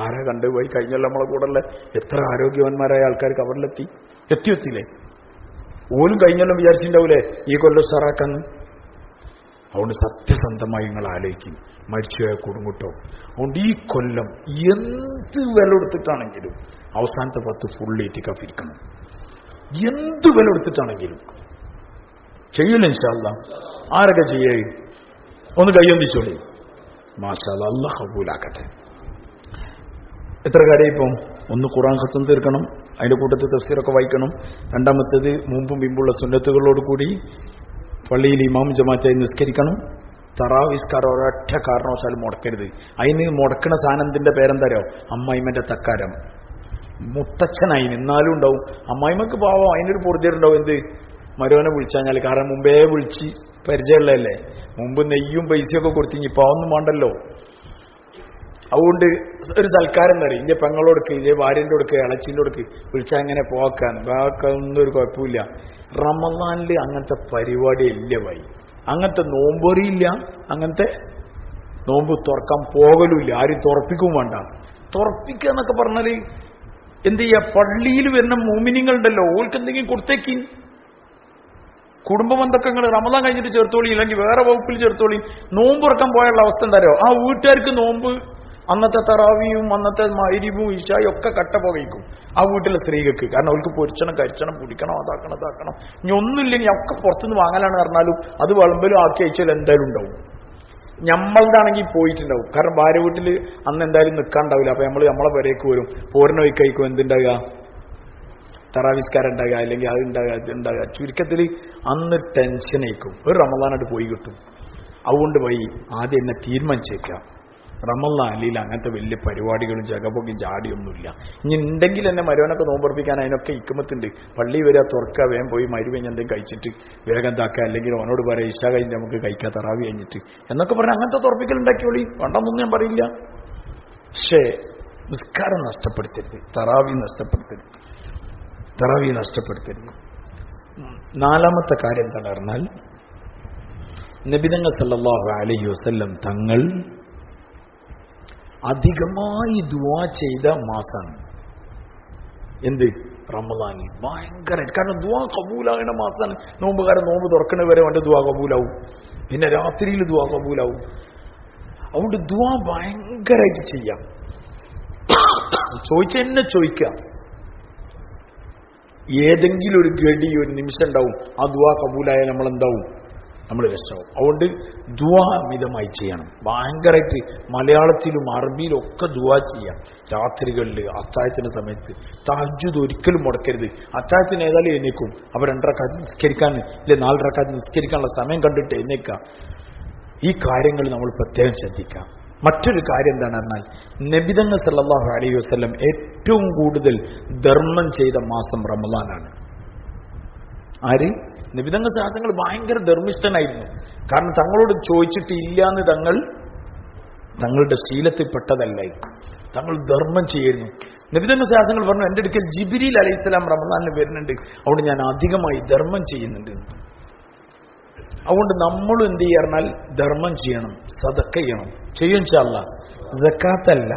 ആരാ കണ്ടുപോയി? കഴിഞ്ഞല്ലോ നമ്മളെ കൂടെ എത്ര ആരോഗ്യവാന്മാരായ ആൾക്കാർ ഖബറിലെത്തി. എത്തിയില്ലേ? ഓലും കഴിഞ്ഞല്ലോ വിചാരിച്ചിട്ടുണ്ടാവൂലേ ഈ കൊല്ലം ഉസാറാക്കാന്ന്. അതുകൊണ്ട് സത്യസന്ധമായി നിങ്ങൾ ആലോചിക്കും മരിച്ചുപോയ കുടുംബട്ടോ. അതുകൊണ്ട് ഈ കൊല്ലം എന്ത് വില എടുത്തിട്ടാണെങ്കിലും അവസാനത്തെ 10 ഫുൾ ഇറ്റിക്കാഫിരിക്കണം. എന്ത് വില എടുത്തിട്ടാണെങ്കിലും ചെയ്യില്ല ഇൻഷാ അല്ലാഹ്. ആരൊക്കെ ചെയ്യേ? ഒന്ന് കയ്യൊന്നിച്ചോളി. മാഷാ അല്ലാഹ്, അല്ലാഹ് കബൂലാക്കട്ടെ. എത്ര കാര്യം ഇപ്പം? ഒന്ന് ഖുർആൻ ഖത്തം തീർക്കണം. അതിന്റെ കൂട്ടത്തിൽ തഫ്സീറൊക്കെ വായിക്കണം. രണ്ടാമത്തേത് മുമ്പും പിമ്പുള്ള സുന്നത്തുകളോട് കൂടി പള്ളിയിൽ ഇമാം ജമാഅത്തായി നിസ്കരിക്കണം. തറാവിസ്കാരം ഒരൊറ്റ കാരണവശാലും മുടക്കരുത്. അതിന് മുടക്കണ സാധനത്തിന്റെ പേരെന്താരോ? അമ്മായിമ്മന്റെ തക്കാരം. മുത്തച്ഛനായി എന്നാലും ഉണ്ടാവും. അമ്മായിമ്മക്ക് പാവം അതിനൊരു പൊറുതിയുണ്ടാവും. എന്ത് മരോനെ വിളിച്ചാൽ? കാരണം മുമ്പേ വിളിച്ച് പരിചയമുള്ളതല്ലേ. മുമ്പ് നെയ്യും പൈസയൊക്കെ കൊടുത്തിങ്ങി ഇപ്പൊ അതൊന്നും വേണ്ടല്ലോ. അതുകൊണ്ട് ഒരു സൽക്കാരം തരും. ഇന്റെ പെങ്ങളോടുക്ക്, ഇതേ ഭാര്യന്റെ കൊടുക്ക്, ഇളച്ചിന്റെ കൊടുക്ക് വിളിച്ചാൽ അങ്ങനെ പോക്കാൻ ബാക്കൊന്നും ഒരു കുഴപ്പമില്ല. റമളാനിൽ അങ്ങനത്തെ പരിപാടി ഇല്ല വൈ. അങ്ങനത്തെ നോമ്പൊറിയില്ല. അങ്ങനത്തെ നോമ്പ് തുറക്കാൻ പോകലുമില്ല. ആരും തുറപ്പിക്കും വേണ്ട. തുറപ്പിക്കുക എന്നൊക്കെ പറഞ്ഞാൽ എന്ത് ചെയ്യാ? പള്ളിയിൽ വരുന്ന മോമിനിങ്ങളുണ്ടല്ലോ, ഓൾക്ക് എന്തെങ്കിലും കൊടുത്തേക്കി. കുടുംബ ബന്ധക്കങ്ങൾ റമളാൻ കഴിഞ്ഞിട്ട് ചേർത്തോളി, ഇല്ലെങ്കിൽ വേറെ വകുപ്പിൽ ചേർത്തോളി. നോമ്പ് തുറക്കാൻ പോയുള്ള അവസ്ഥ എന്താരോ? ആ വീട്ടുകാർക്ക് നോമ്പ് അന്നത്തെ തറാവിയും അന്നത്തെ മഗ്‌രിബും ഇശായും ഒക്കെ കട്ട പുകയ്ക്കും ആ വീട്ടിലെ സ്ത്രീകൾക്ക്. കാരണം അവർക്ക് പൊരിച്ചണം, കരിച്ചണം, പിടിക്കണം, അതാക്കണം. ഇനി ഒന്നുമില്ലെങ്കിൽ ഒക്കെ പുറത്തുനിന്ന് വാങ്ങലാണ് പറഞ്ഞാലും അത് വിളമ്പലും ആക്കി അയച്ചാൽ എന്തായാലും ഉണ്ടാവും. നമ്മളുടെ ആണെങ്കിൽ പോയിട്ടുണ്ടാവും. കാരണം ഭാര്യ വീട്ടിൽ അന്ന് എന്തായാലും നിൽക്കാണ്ടാവില്ല. അപ്പൊ നമ്മളെ പെരേക്ക് വരും. പോരിന വയ്ക്കും. എന്തുണ്ടാകുക? തറാവിസ്കാരം ഉണ്ടാകുക, അല്ലെങ്കിൽ അതുണ്ടാകുക, ഇതുണ്ടാകുക. ചുരുക്കത്തിൽ അന്ന് ടെൻഷൻ ആയിക്കും. ഒരു റമളാനായിട്ട് പോയി കിട്ടും. അതുകൊണ്ട് പോയി ആദ്യം എന്നെ തീരുമാനിച്ചേക്കാം. റമളാനിൽ അങ്ങനത്തെ വലിയ പരിപാടികളും ജഗപൊക്കും ജാടിയൊന്നുമില്ല. ഇനി ഉണ്ടെങ്കിൽ എന്നെ മരുവനൊക്കെ നോമ്പർപ്പിക്കാൻ അതിനൊക്കെ ഇക്കുമത്തുണ്ട്. പള്ളി വരിക, തുറക്കുക, വേഗം പോയി മരുവ് കഴിഞ്ഞ് എന്തെങ്കിലും കഴിച്ചിട്ട് വേഗം താക്കുക. അല്ലെങ്കിൽ അവനോട് പറയാം ഇശ കഴിഞ്ഞ് നമുക്ക് കഴിക്കാം തറാവി കഴിഞ്ഞിട്ട് എന്നൊക്കെ പറഞ്ഞാൽ അങ്ങനത്തെ തുറപ്പിക്കൽ ഉണ്ടാക്കിയോളി. വേണ്ടെന്നൊന്നും ഞാൻ പറയില്ല. പക്ഷേ നിസ്കാരം നഷ്ടപ്പെടുത്തരുത്. തറാവി നഷ്ടപ്പെടുത്തരുത്. 4-ാമത്തെ കാര്യം എന്താണെന്ന് പറഞ്ഞാൽ നബിതങ്ങൾ സല്ലല്ലാഹു അലൈഹി വസല്ലം തങ്ങൾ അധികമായി ദുആ ചെയ്ത മാസാണ് എന്ത്? റമളാനിൽ. ഭയങ്കര. കാരണം ദുആ കബൂലാകുന്ന മാസാണ്. നോമ്പുകാരൻ നോമ്പ് തുറക്കണവരെ അവന്റെ ദുആ കബൂലാവും. പിന്നെ രാത്രിയിൽ ദുആ കബൂലാവും. അതുകൊണ്ട് ദുആ ഭയങ്കരമായിട്ട് ചെയ്യാം. ചോദിച്ചെന്നെ ചോദിക്കാം. ഏതെങ്കിലും ഒരു ഗഡി ഒരു നിമിഷം ഉണ്ടാവും ആ ദുആ കബൂലായ നമ്മളെന്താവും? നമ്മൾ രക്ഷവും. അതുകൊണ്ട് ദുആ മിതമായി ചെയ്യണം. ഭയങ്കരമായിട്ട് മലയാളത്തിലും അറബിയിലും ഒക്കെ ദുആ ചെയ്യാം. രാത്രികളിൽ അത്താഴത്തിന്റെ സമയത്ത് തഹജ്ജുദ് ഒരിക്കലും മുടക്കരുത്. അത്താഴത്തിന് ഏതായാലും എഴുന്നേക്കും. അപ്പോൾ 2 റക്അത്ത് നിസ്കരിക്കാൻ ഇല്ലേ 4 റക്അത്ത് നിസ്കരിക്കാനുള്ള സമയം കണ്ടിട്ട് എഴുന്നേക്കാം. ഈ കാര്യങ്ങൾ നമ്മൾ പ്രത്യേകം ശ്രദ്ധിക്കാം. മറ്റൊരു കാര്യം എന്താണെന്ന് പറഞ്ഞാൽ നബി തങ്ങൾ സല്ലല്ലാഹു അലൈഹി വസല്ലം ഏറ്റവും കൂടുതൽ ധർമ്മം ചെയ്ത മാസം റമളാനാണ്. ആര്? നബി തങ്ങൾ ശാസ്ത്രങ്ങൾ ഭയങ്കര ധർമ്മിഷ്ഠനായിരുന്നു. കാരണം തങ്ങളോട് ചോദിച്ചിട്ട് ഇല്ലാന്ന് തങ്ങളുടെ ശീലത്തിൽപ്പെട്ടതല്ലായിരുന്നു. തങ്ങൾ ധർമ്മം ചെയ്യായിരുന്നു. നബി തങ്ങൾ ശാസ്ത്രങ്ങൾ പറഞ്ഞു, എൻ്റെ അടുക്കൽ ജിബ്രീൽ അലൈഹിസ്സലാം റമളാനിൽ വരുന്നുണ്ട്, അതുകൊണ്ട് ഞാൻ അധികമായി ധർമ്മം ചെയ്യുന്നുണ്ട്. അതുകൊണ്ട് നമ്മളും എന്ത് ചെയ്യാറിനാൽ ധർമ്മം ചെയ്യണം, സദക്ക ചെയ്യണം. ചെയ്യും ഇൻഷാ അല്ലാഹ്. സക്കാത്തല്ല.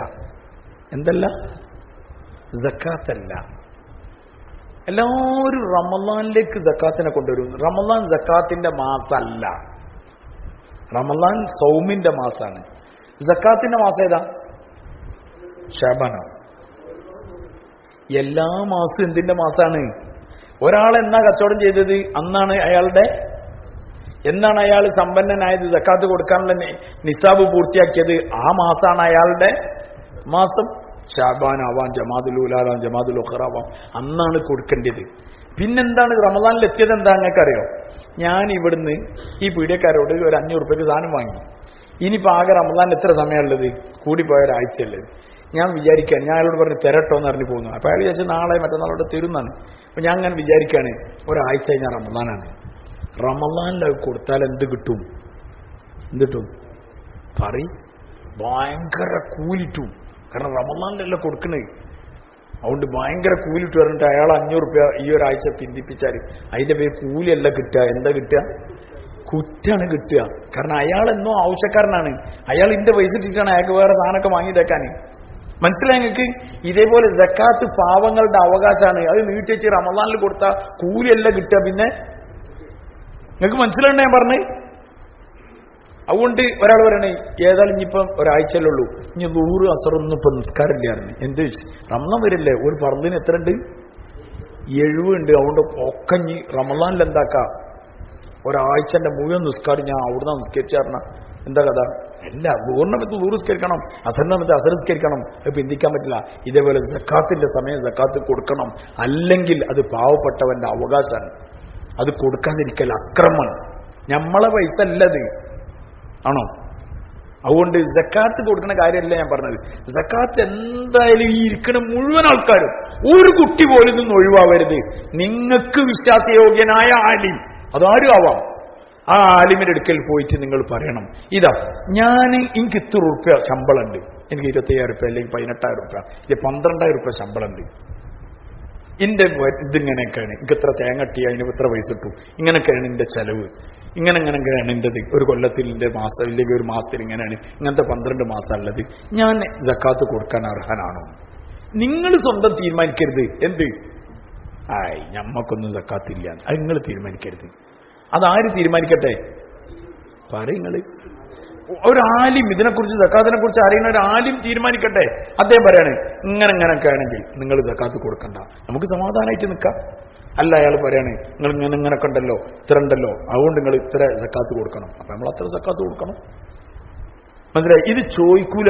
എന്തല്ല? സക്കാത്തല്ല. എല്ലാവരും റമളാനിലേക്ക് സക്കാത്തിനെ കൊണ്ടുവരും. റമളാൻ സക്കാത്തിന്റെ മാസമല്ല. റമളാൻ സൗമിന്റെ മാസമാണ്. സക്കാത്തിന്റെ മാസം ഏതാ? ശഅബാനോ? എല്ലാ മാസവും എന്തിന്റെ മാസമാണ്? ഒരാൾ എന്നാ കച്ചവടം ചെയ്തത് അന്നാണ് അയാൾ സമ്പന്നനായത്, സക്കാത്ത് കൊടുക്കാനുള്ള നിസാബ് പൂർത്തിയാക്കിയത് ആ മാസമാണ് അയാളുടെ മാസം. ശഅബാൻ ആവാം, ജമാദുൽ ഊലാവാം, ജമാദുൽ ഉഖറാവാം, അന്നാണ് കൊടുക്കേണ്ടത്. പിന്നെന്താണ് റമളാനിൽ എത്തിയത്? എന്താ നിങ്ങൾക്കറിയോ? ഞാൻ ഇവിടുന്ന് ഈ പീഡിയക്കാരോട് ഒരു 500 രൂപയ്ക്ക് സാധനം വാങ്ങി. ഇനിയിപ്പോൾ ആകെ റമളാനിൽ എത്ര സമയമുള്ളത്? കൂടിപ്പോയ ഒരാഴ്ചയുള്ളത്. ഞാൻ വിചാരിക്കുകയാണ്, ഞാൻ അയാളോട് പറഞ്ഞ് തരട്ടോ എന്ന് അറിഞ്ഞു പോകുന്നു. അപ്പോൾ അയാൾ വിചാരിച്ചു നാളെ മറ്റന്നാളോട് തരുന്നാണ്. അപ്പം ഞാൻ അങ്ങനെ വിചാരിക്കുകയാണ്, ഒരാഴ്ച കഴിഞ്ഞാൽ റമളാനാണ്. റമളാനിൽ അത് കൊടുത്താൽ എന്ത് കിട്ടും? ഭയങ്കര കൂലിട്ടും. കാരണം റമളാനിലല്ല കൊടുക്കണേ. അതുകൊണ്ട് ഭയങ്കര കൂലിട്ട് പറഞ്ഞിട്ട് അയാൾ 500 രൂപ ഈ ഒരാഴ്ച പിന്തിപ്പിച്ചാൽ അതിന്റെ പേര് കൂലിയല്ല കിട്ടുക. എന്താ കിട്ടുക? കുറ്റാണ് കിട്ടുക. കാരണം അയാളെന്നോ ആവശ്യക്കാരനാണ്. അയാൾ ഇന്റെ പൈസ ഇട്ടിട്ടാണ് അയാൾക്ക് വേറെ സാധനമൊക്കെ വാങ്ങിയിട്ടേക്കാൻ. മനസ്സിലായി നിങ്ങൾക്ക്? ഇതേപോലെ സക്കാത്ത് പാവങ്ങളുടെ അവകാശമാണ്. അത് നീട്ടിച്ച് റമളാനിൽ കൊടുത്താൽ കൂലിയല്ല കിട്ടുക. പിന്നെ നിങ്ങൾക്ക് മനസ്സിലാണ്ട് ഞാൻ പറഞ്ഞേ. അതുകൊണ്ട് ഒരാൾ പറയണേ, ഏതായാലും ഇനിയിപ്പം ഒരാഴ്ചയല്ലുള്ളൂ, ഇനി 100 അസറൊന്നും ഇപ്പം നിസ്കാരമില്ലായിരുന്നു. എന്ത് വെച്ച് റമളാൻ വരില്ലേ? ഒരു ഫർദിന് എത്ര ഉണ്ട്? 70 ഉണ്ട്. അതുകൊണ്ട് ഒക്കെ ഇനി റമളാനിൽ എന്താക്കാം? ഒരാഴ്ചന്റെ മുഴുവൻ നിസ്കാരം ഞാൻ അവിടുന്ന് നിസ്കരിച്ചാർന്ന എന്താ കഥ? അല്ല, ദൂറിനെ പറ്റി ദൂറ് നിസ്കരിക്കണം, അസറിനെ പറ്റി അസർ നിസ്കരിക്കണം. അത് പിന്തിക്കാൻ പറ്റില്ല. ഇതേപോലെ സക്കാത്തിന്റെ സമയം സക്കാത്ത് കൊടുക്കണം. അല്ലെങ്കിൽ അത് പാവപ്പെട്ടവന്റെ അവകാശമാണ്. അത് കൊടുക്കാതിരിക്കൽ അക്രമമാണ്. നമ്മളെ പൈസ അല്ലത്, ആണോ? അതുകൊണ്ട് സക്കാത്ത് കൊടുക്കുന്ന കാര്യമല്ല ഞാൻ പറഞ്ഞത്. സക്കാത്ത് എന്തായാലും ഈ ഇരിക്കുന്ന മുഴുവൻ ആൾക്കാരും, ഒരു കുട്ടി പോലും നിന്ന് ഒഴിവാവരുത്. നിങ്ങൾക്ക് വിശ്വാസയോഗ്യനായ ആലിം, അതാരും ആവാം, ആ ആലിമിന്റെ അടുക്കൽ പോയിട്ട് നിങ്ങൾ പറയണം, ഇതാ എനിക്ക് ഇത്ര ഉറുപ്പ്യ ശമ്പളം ഉണ്ട്, എനിക്ക് 25,000 രൂപ അല്ലെങ്കിൽ 18,000 രൂപ അല്ലെങ്കിൽ 12,000 രൂപ ശമ്പളം ഉണ്ട്, എന്റെ ഇതിങ്ങനെയൊക്കെയാണ്, എനിക്ക് ഇത്ര തേങ്ങട്ടി അതിന് ഇത്ര പൈസ ഇട്ടു, ഇങ്ങനെയൊക്കെയാണ് എന്റെ ചെലവ്, ഇങ്ങനെയൊക്കെയാണ് എന്റേത്, ഒരു കൊല്ലത്തിൽ എന്റെ മാസം ഇല്ലെങ്കിൽ ഒരു മാസത്തിൽ ഇങ്ങനെയാണ്, ഇങ്ങനത്തെ 12 മാസം ഉള്ളത്, ഞാൻ സക്കാത്ത് കൊടുക്കാൻ അർഹനാണോ? നിങ്ങൾ സ്വന്തം തീരുമാനിക്കരുത്. എന്ത് ഞമ്മക്കൊന്നും സക്കാത്തില്ല, അത് നിങ്ങൾ തീരുമാനിക്കരുത്. അതാര് തീരുമാനിക്കട്ടെ? പറയുന്നത് ഒരു ആലിം, ഇതിനെക്കുറിച്ച് സക്കാത്തിനെ കുറിച്ച് അറിയുന്ന ഒരു ആലിം തീരുമാനിക്കട്ടെ. അദ്ദേഹം പറയാണ് ഇങ്ങനെയൊക്കെ ആണെങ്കിൽ നിങ്ങൾ സക്കാത്ത് കൊടുക്കണ്ട, നമുക്ക് സമാധാനമായിട്ട് നിൽക്കാം. അല്ല, അയാൾ പറയാണ് നിങ്ങൾ ഇങ്ങനെയൊക്കെ ഉണ്ടല്ലോ, ഇത്ര ഉണ്ടല്ലോ, അതുകൊണ്ട് നിങ്ങൾ ഇത്ര സക്കാത്ത് കൊടുക്കണം, അപ്പൊ നമ്മൾ അത്ര സക്കാത്ത് കൊടുക്കണം. മനസ്സിലായി? ഇത് ചോദിക്കൂല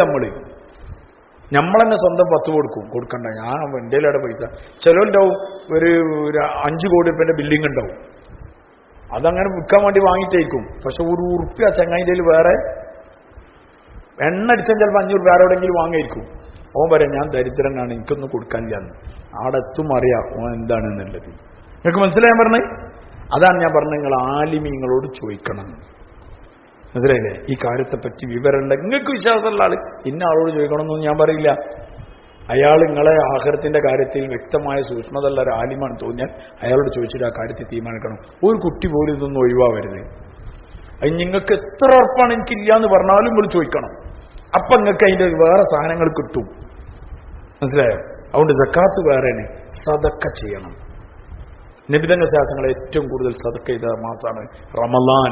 നമ്മളെന്നെ സ്വന്തം 10 കൊടുക്കണ്ട, ഞാൻ എൻ്റെ പൈസ. ചിലവുണ്ടാവും ഒരു 5 കോടി രൂപേന്റെ ബില്ലിംഗ് ഉണ്ടാവും, അതങ്ങനെ വിൽക്കാൻ വേണ്ടി വാങ്ങിച്ചേക്കും. പക്ഷെ ഒരു ഉറുപ്പ്യ ചങ്ങായിൻ്റെ വേറെ എണ്ണ അടിച്ചാൽ ചിലപ്പോൾ 500 രൂപ ആരോടെങ്കിലും വാങ്ങിയിരിക്കും. ഓൻ പറയാം ഞാൻ ദരിദ്രനാണ്, എനിക്കൊന്നും കൊടുക്കാനില്ലാന്ന്. അവിടെ എത്തും അറിയാം ഓൻ എന്താണെന്നുള്ളത്. നിങ്ങൾക്ക് മനസ്സിലായാൻ പറഞ്ഞേ? അതാണ് ഞാൻ പറഞ്ഞത്, നിങ്ങൾ ആലിമീങ്ങളോട് ചോദിക്കണം. മനസ്സിലായില്ലേ? ഈ കാര്യത്തെപ്പറ്റി വിവരമുണ്ട്, നിങ്ങൾക്ക് വിശ്വാസമുള്ള ആള് ഇന്ന ആളോട് ചോദിക്കണമെന്നൊന്നും ഞാൻ പറയില്ല. അയാൾ നിങ്ങളെ ആഖിറത്തിന്റെ കാര്യത്തിൽ വ്യക്തമായ സൂക്ഷ്മതയുള്ള ഒരു ആലിമാണ് തോന്നിയാൽ അയാളോട് ചോദിച്ചിട്ട് ആ കാര്യത്തിൽ തീരുമാനിക്കണം. ഒരു കുട്ടി പോലും ഇതൊന്നും ഒഴിവാവരുത്. അത് നിങ്ങൾക്ക് എത്ര ഉറപ്പാണ് എനിക്കില്ല എന്ന് പറഞ്ഞാലും നിങ്ങൾ ചോദിക്കണം. അപ്പൊ നിങ്ങൾക്ക് അതിന്റെ വേറെ സാധനങ്ങൾ കിട്ടും. മനസ്സിലായോ? അതുകൊണ്ട് സക്കാത്ത് വേറെയാണ്, സദക്ക ചെയ്യണം. നബിതന്റെ ശാസനങ്ങൾ ഏറ്റവും കൂടുതൽ സദക്ക ചെയ്ത മാസമാണ് റമളാൻ.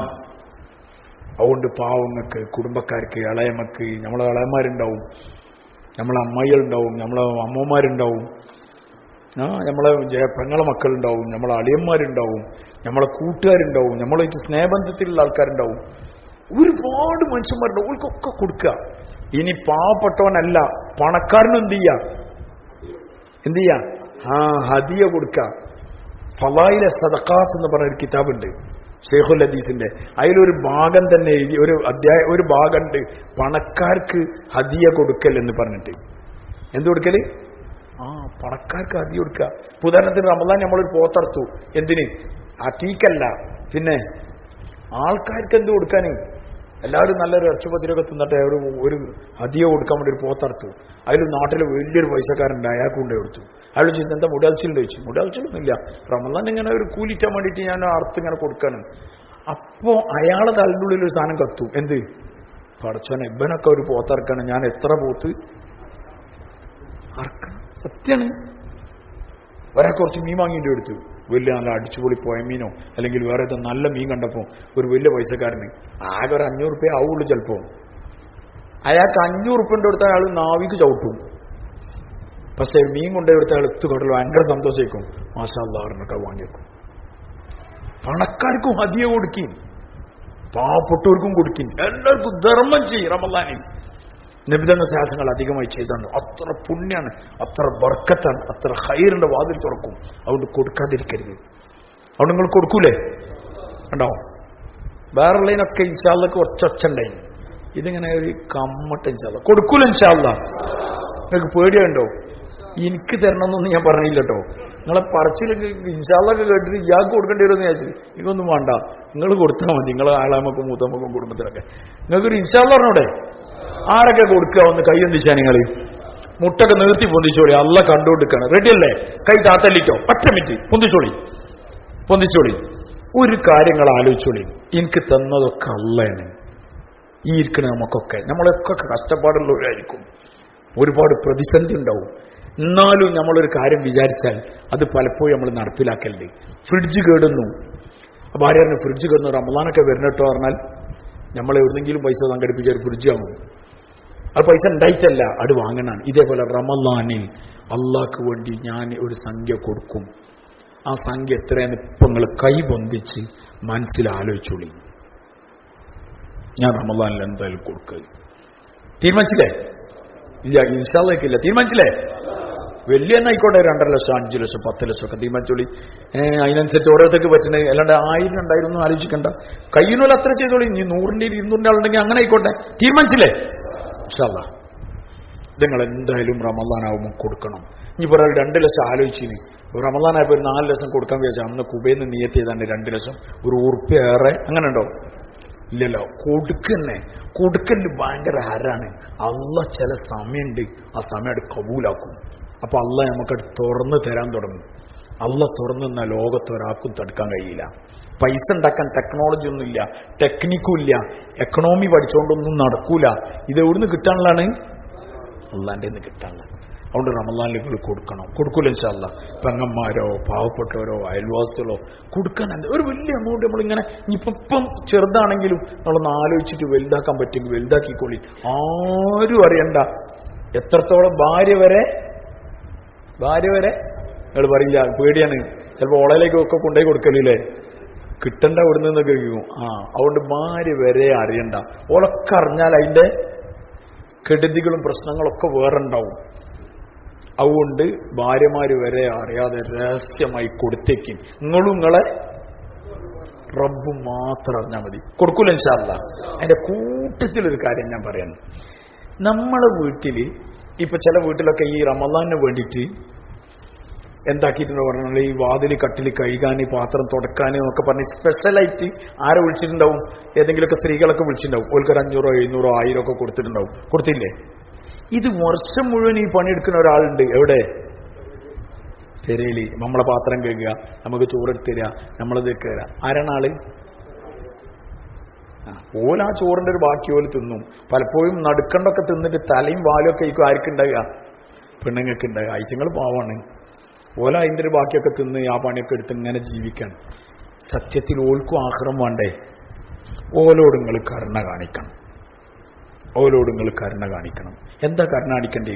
അതുകൊണ്ട് പാവങ്ങൾക്ക്, കുടുംബക്കാർക്ക്, ഇളയമക്ക്, നമ്മളെ ഇളയന്മാരുണ്ടാവും, നമ്മളെ അമ്മകളുണ്ടാവും, നമ്മളെ അമ്മമാരുണ്ടാവും, നമ്മളെ പെങ്ങളെ മക്കളുണ്ടാവും, നമ്മളെ അളിയന്മാരുണ്ടാവും, നമ്മളെ കൂട്ടുകാരുണ്ടാവും, നമ്മളായിട്ട് സ്നേഹബന്ധത്തിലുള്ള ആൾക്കാരുണ്ടാവും, ഒരുപാട് മനുഷ്യന്മാരുണ്ടാവും. അവർക്കൊക്കെ കൊടുക്കുക. ഇനി പാവപ്പെട്ടവനല്ല, പണക്കാരനും എന്ത് ചെയ്യാ ഹദിയ കൊടുക്കുക. ഫളായിലെ സദഖാത്ത് എന്ന് പറഞ്ഞ ഒരു കിതാബുണ്ട് ഷെയ്ഖുൽ ഹദീസിന്റെ. അതിലൊരു ഭാഗം തന്നെ എഴുതി, ഒരു ഭാഗമുണ്ട് പണക്കാർക്ക് ഹദിയ കൊടുക്കൽ എന്ന് പറഞ്ഞിട്ട്. എന്ത് കൊടുക്കല്? പണക്കാർക്ക് ഹദിയ കൊടുക്കുക. ഉദാഹരണത്തിന് റമദാൻ നമ്മളൊരു പോത്തർത്തു. എന്തിന്? അറ്റീക്കല്ല, പിന്നെ ആൾക്കാർക്ക് എന്ത് കൊടുക്കാന്? എല്ലാവരും നല്ലൊരു ഇറച്ചുപത്തിരൊക്കെ തിന്നിട്ട് ഒരു ഹദിയ കൊടുക്കാൻ വേണ്ടി ഒരു പോത്തർത്തു. അതിൽ നാട്ടിൽ വലിയൊരു പൈസക്കാരുണ്ട്, അയാൾക്ക് കൊണ്ടേ കൊടുത്തു. അയാൾ ചോദിച്ചു എന്താ മുടിയാഴ്ചയുണ്ട് ചോദിച്ചു. മുടിയാഴ്ചയൊന്നുമില്ല, റമദാൻ ഇങ്ങനെ ഒരു കൂലിറ്റാൻ വേണ്ടിയിട്ട് ഞാൻ അർത്ഥം ഇങ്ങനെ കൊടുക്കാണ്. അപ്പോ അയാളെ തലൻ്റെ ഉള്ളിൽ ഒരു സാധനം കത്തും. എന്ത്? പടച്ചോനെ, ഇവനൊക്കെ ഒരു പോത്തറക്കാണ്, ഞാൻ എത്ര പോത്ത് അറക്കണം? സത്യാണ്. ഒരാൾ കുറച്ച് മീൻ വാങ്ങിയിട്ട് എടുത്തു, വലിയ നല്ല അടിച്ചുപൊളി പോയ മീനോ അല്ലെങ്കിൽ വേറെ ഏതോ നല്ല മീൻ കണ്ടപ്പോൾ ഒരു വലിയ പൈസക്കാരന് ആകെ ഒരു 500 റുപ്യ ആവുള്ളൂ ചിലപ്പോൾ. അയാൾക്ക് 500 റുപ്യൻ്റെ കൊടുത്ത അയാൾ നാവിക്ക് ചവിട്ടും. പക്ഷേ മീൻ കൊണ്ടേ കൊടുത്ത അയാൾ എത്തുകടൽ ഭയങ്കര സന്തോഷിക്കും. മാഷാ അല്ലാഹ് പറഞ്ഞിട്ട് വാങ്ങിയേക്കും. പണക്കാർക്കും ഹദിയ കൊടുക്കും, പാവപ്പെട്ടവർക്കും കൊടുക്കും, എല്ലാവർക്കും ധർമ്മം ചെയ്യും. റമദാനിൽ നിബിധന ശാസനങ്ങൾ അധികമായി ചെയ്താണ്. അത്ര പുണ്യാണ്, അത്ര ബർക്കത്താണ്, അത്ര ഖൈറിന്റെ വാതിൽ തുറക്കും. അതുകൊണ്ട് കൊടുക്കാതിരിക്കരുത്. അതുകൊണ്ട് നിങ്ങൾ കൊടുക്കൂലേ? ഉണ്ടോ? വേറെയുള്ളതിനൊക്കെ ഇൻഷാ അല്ലാഹ് കുറച്ചൊച്ചുണ്ടായി. ഇതിങ്ങനെ ഒരു കമ്മട്ട ഇൻഷാ അല്ലാഹ് കൊടുക്കൂല. ഇൻഷാ അല്ലാഹ് നിങ്ങൾക്ക് പേടിയുണ്ടോ? എനിക്ക് തരണമെന്നൊന്നും ഞാൻ പറഞ്ഞില്ല കേട്ടോ. നിങ്ങളെ പറച്ചിലൊക്കെ ഇൻഷാ അല്ലാഹ് കേട്ടിട്ട് ഇയാൾക്ക് കൊടുക്കേണ്ടി വരുമെന്ന് വിചാരിച്ചു. ഇതൊന്നും വേണ്ട, നിങ്ങൾ കൊടുത്താൽ മതി. നിങ്ങളെ ആളാമക്കും മൂത്തമ്മക്കും കുടുംബത്തിലൊക്കെ നിങ്ങൾക്കൊരു ഇൻഷാ അല്ലാഹ് പറഞ്ഞൂടെ? ആരൊക്കെ കൊടുക്കുക? ഒന്ന് കൈ എന്തിച്ചാ നിങ്ങൾ മുട്ടൊക്കെ നിർത്തി പൊന്തിച്ചോളി. അല്ല കണ്ടുകൊടുക്കാണ്. റെഡിയല്ലേ? കൈ താത്തല്ലിട്ടോ, 10 മിനിറ്റ് പൊന്തിച്ചോളി. ഒരു കാര്യങ്ങൾ ആലോചിച്ചോളി. എനിക്ക് തന്നതൊക്കെ അല്ലാണ്. ഈ ഇരിക്കണ നമ്മളൊക്കെ കഷ്ടപ്പാടുള്ളവരായിരിക്കും. ഒരുപാട് പ്രതിസന്ധി ഉണ്ടാവും. എന്നാലും നമ്മളൊരു കാര്യം വിചാരിച്ചാൽ അത് പലപ്പോഴും നമ്മൾ നടപ്പിലാക്കലുണ്ട്. ഫ്രിഡ്ജ് കേടുന്നു. അപ്പൊ ആരെയാണ് ഫ്രിഡ്ജ് കേടുന്നു? റമദാനൊക്കെ വരണട്ടോ പറഞ്ഞാൽ നമ്മൾ എവിടെന്നെങ്കിലും പൈസ സംഘടിപ്പിച്ച ഒരു ഫ്രിഡ്ജ് ആവും. അത് പൈസ ഉണ്ടായിട്ടല്ല, അത് വാങ്ങണാണ്. ഇതേപോലെ റമദാനിൽ അള്ളാഹ്ക്ക് വേണ്ടി ഞാൻ ഒരു സംഖ്യ കൊടുക്കും. ആ സംഖ്യ എത്രയെന്ന് ഇപ്പൊ നിങ്ങൾ കൈ പൊന്തിച്ച് മനസ്സിലാലോചിച്ചോളി. ഞാൻ റമദാനിൽ എന്തായാലും കൊടുക്കുക. തീരുമാനിച്ചില്ലേ? ഇല്ല, ഇൻഷാ അല്ലാഹ് ഇല്ല. തീരുമാനിച്ചില്ലേ? വലിയ തന്നെ ആയിക്കോട്ടെ, 2.5 ലക്ഷം 5 ലക്ഷം 10 ലക്ഷം ഒക്കെ തീരുമാനിച്ചോളി. അതിനനുസരിച്ച് ഓരോരുത്തർക്ക് പറ്റുന്നത്. അല്ലാണ്ട് 1000 2000 ഒന്നും ആലോചിക്കണ്ട. കഴിയുന്നപോലെ അത്ര ചെയ്തോളി. ഇനി 100-ന്റെ 200-ന്റെ ആളുണ്ടെങ്കിൽ അങ്ങനെ ആയിക്കോട്ടെ. തീരുമാനിച്ചില്ലേ? ഇൻഷാ അല്ലാഹ് നിങ്ങൾ എന്തായാലും റമദാനാവുമ്പോൾ കൊടുക്കണം. ഇനി പറയാൻ 2 ലക്ഷം ആലോചിച്ചിന് റമദാനായപ്പോൾ ഒരു 4 ലക്ഷം കൊടുക്കാൻ വിചാരിച്ചാൽ അന്ന് കുബേന്ന് നിയത്ത് ചെയ്താണ്ട് 2 ലക്ഷം ഒരു ഉറുപ്പ്യ ഏറെ അങ്ങനെ ഉണ്ടോ? ഇല്ലല്ലോ. കൊടുക്കല് ഭയങ്കര ആരാണ്. അള്ളാഹ് ചില സമയമുണ്ട്, ആ സമയം അത് കബൂലാക്കും. അപ്പൊ അള്ളാഹ് നമുക്കത് തുറന്ന് തരാൻ തുടങ്ങും. അള്ളാഹ് തുറന്നു നിന്ന ലോകത്ത് ഒരാൾക്കും തടുക്കാൻ കഴിയില്ല. പൈസ ഉണ്ടാക്കാൻ ടെക്നോളജി ഒന്നുമില്ല, ടെക്നിക്കും ഇല്ല, എക്കണോമി പഠിച്ചുകൊണ്ടൊന്നും നടക്കൂല. ഇത് എവിടുന്ന് കിട്ടാനുള്ളതാണ്? അള്ളാന്റെ നിന്ന് കിട്ടാനുള്ള. അതുകൊണ്ട് റമദാനിൽ കൊടുക്കണം. കൊടുക്കൂല ഇൻഷാ അല്ലാഹ്. പെങ്ങന്മാരോ പാവപ്പെട്ടവരോ അയൽവാസികളോ കൊടുക്കാൻ ഒരു വലിയ എമൗണ്ട് നമ്മളിങ്ങനെ ഇപ്പം ചെറുതാണെങ്കിലും നമ്മളൊന്ന് ആലോചിച്ചിട്ട് വലുതാക്കാൻ പറ്റുമെങ്കിൽ വലുതാക്കിക്കോളി. ആരും അറിയണ്ട. എത്രത്തോളം ഭാര്യ വരെ നിങ്ങൾ പറയില്ല, പേടിയാണ്. ചിലപ്പോൾ ഓളയിലേക്കൊക്കെ കൊണ്ടുപോയി കൊടുക്കലില്ലേ, കിട്ടണ്ട അവിടെ നിന്നൊക്കെ കഴിക്കും. അതുകൊണ്ട് ഭാര്യ വരെ അറിയണ്ട. ഓളൊക്കെ അറിഞ്ഞാൽ അതിന്റെ കെടുതികളും പ്രശ്നങ്ങളൊക്കെ വേറെ ഉണ്ടാവും. അതുകൊണ്ട് ഭാര്യമാര് വരെ അറിയാതെ രഹസ്യമായി കൊടുത്തേക്കും. നിങ്ങളെ റബ്ബ് മാത്രം അറിഞ്ഞാൽ മതി. കൊടുക്കൂല ഇൻഷാ അല്ലാഹ്. അതിന്റെ കൂട്ടത്തിലൊരു കാര്യം ഞാൻ പറയാൻ, നമ്മളെ വീട്ടില് ഇപ്പൊ ചില വീട്ടിലൊക്കെ ഈ റമദാനിന് വേണ്ടിയിട്ട് എന്താക്കിയിട്ടുണ്ടോ പറഞ്ഞാൽ ഈ വാതിൽ കട്ടിൽ കഴുകാന് പാത്രം തുടക്കാന് എന്നൊക്കെ പറഞ്ഞ് സ്പെഷ്യലായിട്ട് ആരെ വിളിച്ചിട്ടുണ്ടാവും? ഏതെങ്കിലുമൊക്കെ സ്ത്രീകളൊക്കെ വിളിച്ചിട്ടുണ്ടാവും. ഓൽക്കൊരു 500 700 1000 ഒക്കെ കൊടുത്തിട്ടുണ്ടാവും. കൊടുത്തില്ലേ? ഇത് വർഷം മുഴുവൻ ഈ പണിയെടുക്കുന്ന ഒരാളുണ്ട്. എവിടെ? പെരേലി. നമ്മളെ പാത്രം കഴുകുക, നമുക്ക് ചോറെടുത്ത് തരിക, നമ്മളത് കയറുക. ആരാണ് ആള്? ഓല ആ ചോറിന്റെ ഒരു ബാക്കി ഓല് തിന്നും. പലപ്പോഴും നടുക്കണ്ടൊക്കെ തിന്നിട്ട് തലയും വാലും ഒക്കെ ആയിരിക്കും ആർക്കുണ്ടാകുക? പെണ്ണുങ്ങൾക്ക് ഉണ്ടാകുക. ആഴ്ചകൾ പാവാണ്. ഓല അതിൻ്റെ ഒരു ബാക്കിയൊക്കെ തിന്ന് ആ പണിയൊക്കെ എടുത്ത് ഇങ്ങനെ ജീവിക്കണം. സത്യത്തിൽ ഓൽക്കും ആഹ്റം വേണ്ടേ? ഓലോട് നിങ്ങൾ കരുണ കാണിക്കണം. എന്താ കരുണ കാണിക്കണ്ടേ?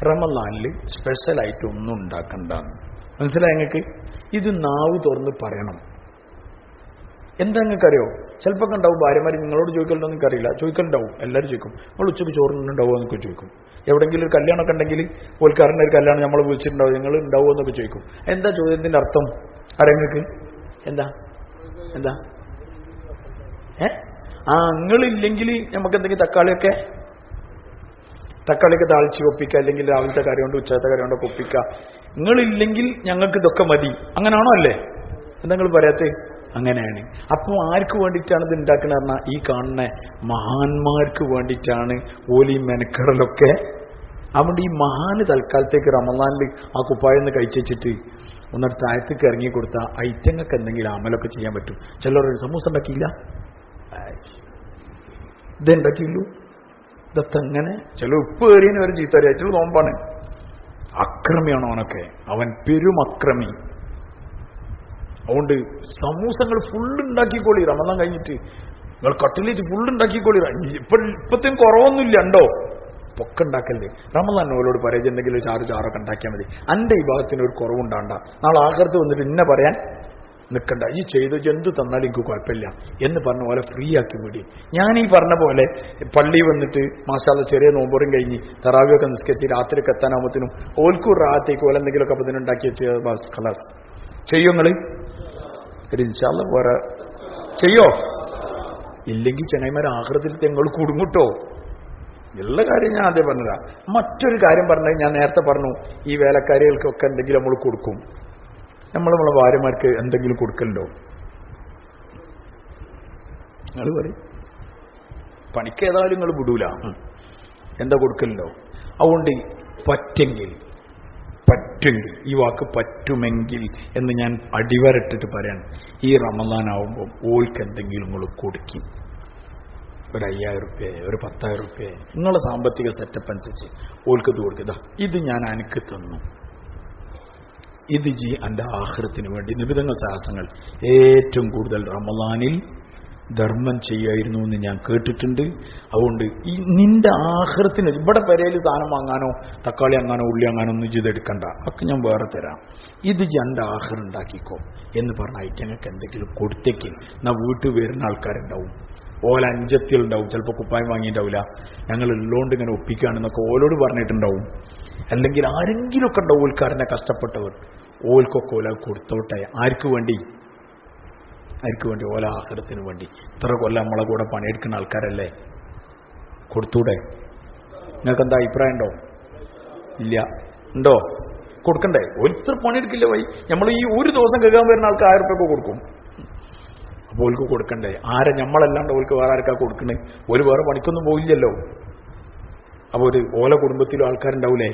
റമദാനിൽ സ്പെഷ്യലായിട്ട് ഒന്നും ഉണ്ടാക്കണ്ടെന്ന്. മനസ്സിലായി നിങ്ങൾക്ക്? ഇത് നാവ് തുറന്ന് പറയണം. എന്താ നിങ്ങൾക്കറിയോ? ചിലപ്പോൾ ഉണ്ടാവും ഭാര്യമാർ നിങ്ങളോട് ചോദിക്കലുണ്ടോ എന്ന് എനിക്കറിയില്ല, ചോദിക്കലുണ്ടാവും, എല്ലാവരും ചോദിക്കും. നമ്മൾ ഉച്ചയ്ക്ക് ചോറുണ്ടാവുമോ എന്നൊക്കെ ചോദിക്കും. എവിടെയെങ്കിലും ഒരു കല്യാണമൊക്കെ ഉണ്ടെങ്കിൽ ഓൽക്കാരൻ്റെ ഒരു കല്യാണം നമ്മൾ വിളിച്ചിട്ടുണ്ടാവും, നിങ്ങൾ ഉണ്ടാവുമോ എന്നൊക്കെ ചോദിക്കും. എന്താ ചോദ്യത്തിൻ്റെ അർത്ഥം അറിയാം നിങ്ങൾക്ക്? എന്താ എന്താ നിങ്ങളില്ലെങ്കിൽ നമുക്ക് എന്തെങ്കിലും തക്കാളിയൊക്കെ താളിച്ച് ഒപ്പിക്കുക, അല്ലെങ്കിൽ രാവിലത്തെ കറി കൊണ്ട് ഉച്ചത്തെ കറി കൊണ്ടൊക്കെ ഒപ്പിക്കുക. നിങ്ങളില്ലെങ്കിൽ ഞങ്ങൾക്ക് ഇതൊക്കെ മതി, അങ്ങനെയാണോ? അല്ലേ? എന്താ നിങ്ങൾ പറയാത്തേ? അങ്ങനെയാണ്. അപ്പോൾ ആർക്ക് വേണ്ടിയിട്ടാണ് ഇത് ഉണ്ടാക്കുന്നത് പറഞ്ഞാൽ ഈ കാണുന്ന മഹാന്മാർക്ക് വേണ്ടിയിട്ടാണ് ഓലി മെനക്കടലൊക്കെ. അതുകൊണ്ട് ഈ മഹാന് തൽക്കാലത്തേക്ക് റമദാനിൽ ആ കുപ്പായെന്ന് കഴിച്ചിട്ട് ഒന്നിട്ട് താഴത്തേക്ക് ഇറങ്ങി കൊടുത്താൽ ഐറ്റങ്ങൾക്ക് എന്തെങ്കിലും അമലൊക്കെ ചെയ്യാൻ പറ്റും. ചിലർ സമൂസ ഉണ്ടാക്കിയില്ല, ഇതുണ്ടാക്കിയുള്ളൂ, ഇതങ്ങനെ. ചില ഉപ്പ് കയറിയതിന് വരെ ചീത്ത അറിയാം, ചില നോമ്പാണ്. അക്രമിയാണ് അവനൊക്കെ, അവൻ പെരുമക്രമി. അതുകൊണ്ട് സമൂസങ്ങൾ ഫുള്ളുണ്ടാക്കിക്കോളി റമദാൻ കഴിഞ്ഞിട്ട്. നിങ്ങൾ കട്ടിലേറ്റ് ഫുള്ളുണ്ടാക്കിക്കോളി. ഇപ്പത്തേക്കും കുറവൊന്നുമില്ല, ഉണ്ടോ? പൊക്കെ ഉണ്ടാക്കല്ലേ. റമദാൻ ഓലോട് പറയാ എന്തെങ്കിലും ചാറൊക്കെ ഉണ്ടാക്കിയാൽ മതി. എൻ്റെ ഈ ഭാഗത്തിന് ഒരു കുറവുണ്ടാണ്ട, നാളെ ആകർത്ത് വന്നിട്ട് ഇന്നെ പറയാൻ നിൽക്കണ്ട, ഈ ചെയ്ത് എന്ത് തന്നാലും എനിക്ക് കുഴപ്പമില്ല എന്ന് പറഞ്ഞ പോലെ ഫ്രീ ആക്കി വിടി. ഞാൻ ഈ പറഞ്ഞ പോലെ പള്ളി വന്നിട്ട് മാഷാള്ള ചെറിയ നോമ്പുറം കഴിഞ്ഞ് തറാവിയൊക്കെ നിസ്കരിച്ച് രാത്രിയൊക്കെ എത്താനാകുമ്പത്തിനും ഓൽക്കൂർ റാത്തേക്ക് ഓല എന്തെങ്കിലുമൊക്കെ അപ്പം ഉണ്ടാക്കി വെച്ച് ഖലാസ് ചെയ്യോ നിങ്ങൾ? ഇൻഷാല്ല വേറെ ചെയ്യോ? ഇല്ലെങ്കിൽ ചങ്ങായിമാർ ആകൃതിയിൽ തെങ്ങൾ കുടുങ്ങൂട്ടോ. ഉള്ള കാര്യം ഞാൻ ആദ്യം പറഞ്ഞതാ. മറ്റൊരു കാര്യം പറഞ്ഞത് ഞാൻ നേരത്തെ പറഞ്ഞു, ഈ വേലക്കാരികൾക്കൊക്കെ എന്തെങ്കിലും നമ്മൾ കൊടുക്കും. നമ്മളെ ഭാര്യമാർക്ക് എന്തെങ്കിലും കൊടുക്കലുണ്ടോ? നിങ്ങൾ പറയും, പണിക്ക് ഏതായാലും നിങ്ങൾ വിടൂല, എന്താ കൊടുക്കലുണ്ടോ? അതുകൊണ്ട് പറ്റെങ്കിൽ, ഈ വാക്ക് പറ്റുമെങ്കിൽ എന്ന് ഞാൻ അടിവരട്ടിട്ട് പറയാണ്. ഈ റമദാൻ ആവുമ്പോൾ ഓൾക്ക് എന്തെങ്കിലും നിങ്ങൾ കൊടുക്കും. ഒരു 5000 റുപ്യ, ഒരു 10,000 റുപ്യ, നിങ്ങളുടെ സാമ്പത്തിക സെറ്റപ്പ് അനുസരിച്ച് ഓൽക്കത് കൊടുക്കുക. ഇത് ഞാൻ അനക്ക് തന്നു, ഇത് എൻ്റെ ആഖിറത്തിന് വേണ്ടി. നിബിധങ്ങൾ സാഹസങ്ങൾ ഏറ്റവും കൂടുതൽ റമദാനിൽ ധർമ്മം ചെയ്യായിരുന്നു എന്ന് ഞാൻ കേട്ടിട്ടുണ്ട്. അതുകൊണ്ട് ഈ നിന്റെ ആഖിറത്തിന് ഇവിടെ പെരയിൽ സാധനം വാങ്ങാനോ തക്കാളി വാങ്ങാനോ ഉള്ളി വാങ്ങാനോ ഒന്നും ചെയ്തെടുക്കണ്ട, ഒക്കെ ഞാൻ വേറെ തരാം. ഇത് എൻ്റെ ആഖിർ ഉണ്ടാക്കിക്കോ എന്ന് പറഞ്ഞ ഐറ്റങ്ങൾക്ക് എന്തെങ്കിലും കൊടുത്തേക്ക്. എന്നാ വീട്ടിൽ വരുന്ന ആൾക്കാരുണ്ടാവും, ഓല അഞ്ചത്തിലുണ്ടാവും, ചിലപ്പോൾ കുപ്പായം വാങ്ങിയിട്ടുണ്ടാവില്ല, ഞങ്ങൾ ഉള്ളതുകൊണ്ട് ഇങ്ങനെ ഒപ്പിക്കുകയാണെന്നൊക്കെ ഓലോട് പറഞ്ഞിട്ടുണ്ടാവും. അല്ലെങ്കിൽ ആരെങ്കിലുമൊക്കെ ഉണ്ടാവും ഓൽക്കാരനെ കഷ്ടപ്പെട്ടവർ, ഓൽക്കൊക്കെ ഓല കൊടുത്തോട്ടെ. ആർക്ക് വേണ്ടി? ഓല ആഖിറത്തിന് വേണ്ടി. ഇത്ര കൊല്ലം നമ്മളെ കൂടെ പണിയെടുക്കുന്ന ആൾക്കാരല്ലേ, കൊടുത്തൂടെ? നിങ്ങൾക്ക് എന്താ അഭിപ്രായം ഉണ്ടോ? ഇല്ല, ഉണ്ടോ? കൊടുക്കണ്ടേ? ഒരിത്ര പണിയെടുക്കില്ല വൈ. നമ്മൾ ഈ ഒരു ദിവസം കേൾക്കാൻ വരുന്ന ആൾക്ക് 1000 റുപ്യ കൊടുക്കും. അപ്പോൾ ഓൽക്ക് കൊടുക്കണ്ടേ? ആരെ നമ്മളല്ലാണ്ട് ഓൽക്ക് വേറെ ആർക്കാ കൊടുക്കണേ? ഒരു വേറെ പണിക്കൊന്നും പോയില്ലല്ലോ. അപ്പോൾ ഒരു ഓല കുടുംബത്തിലും ആൾക്കാരുണ്ടാവൂലേ,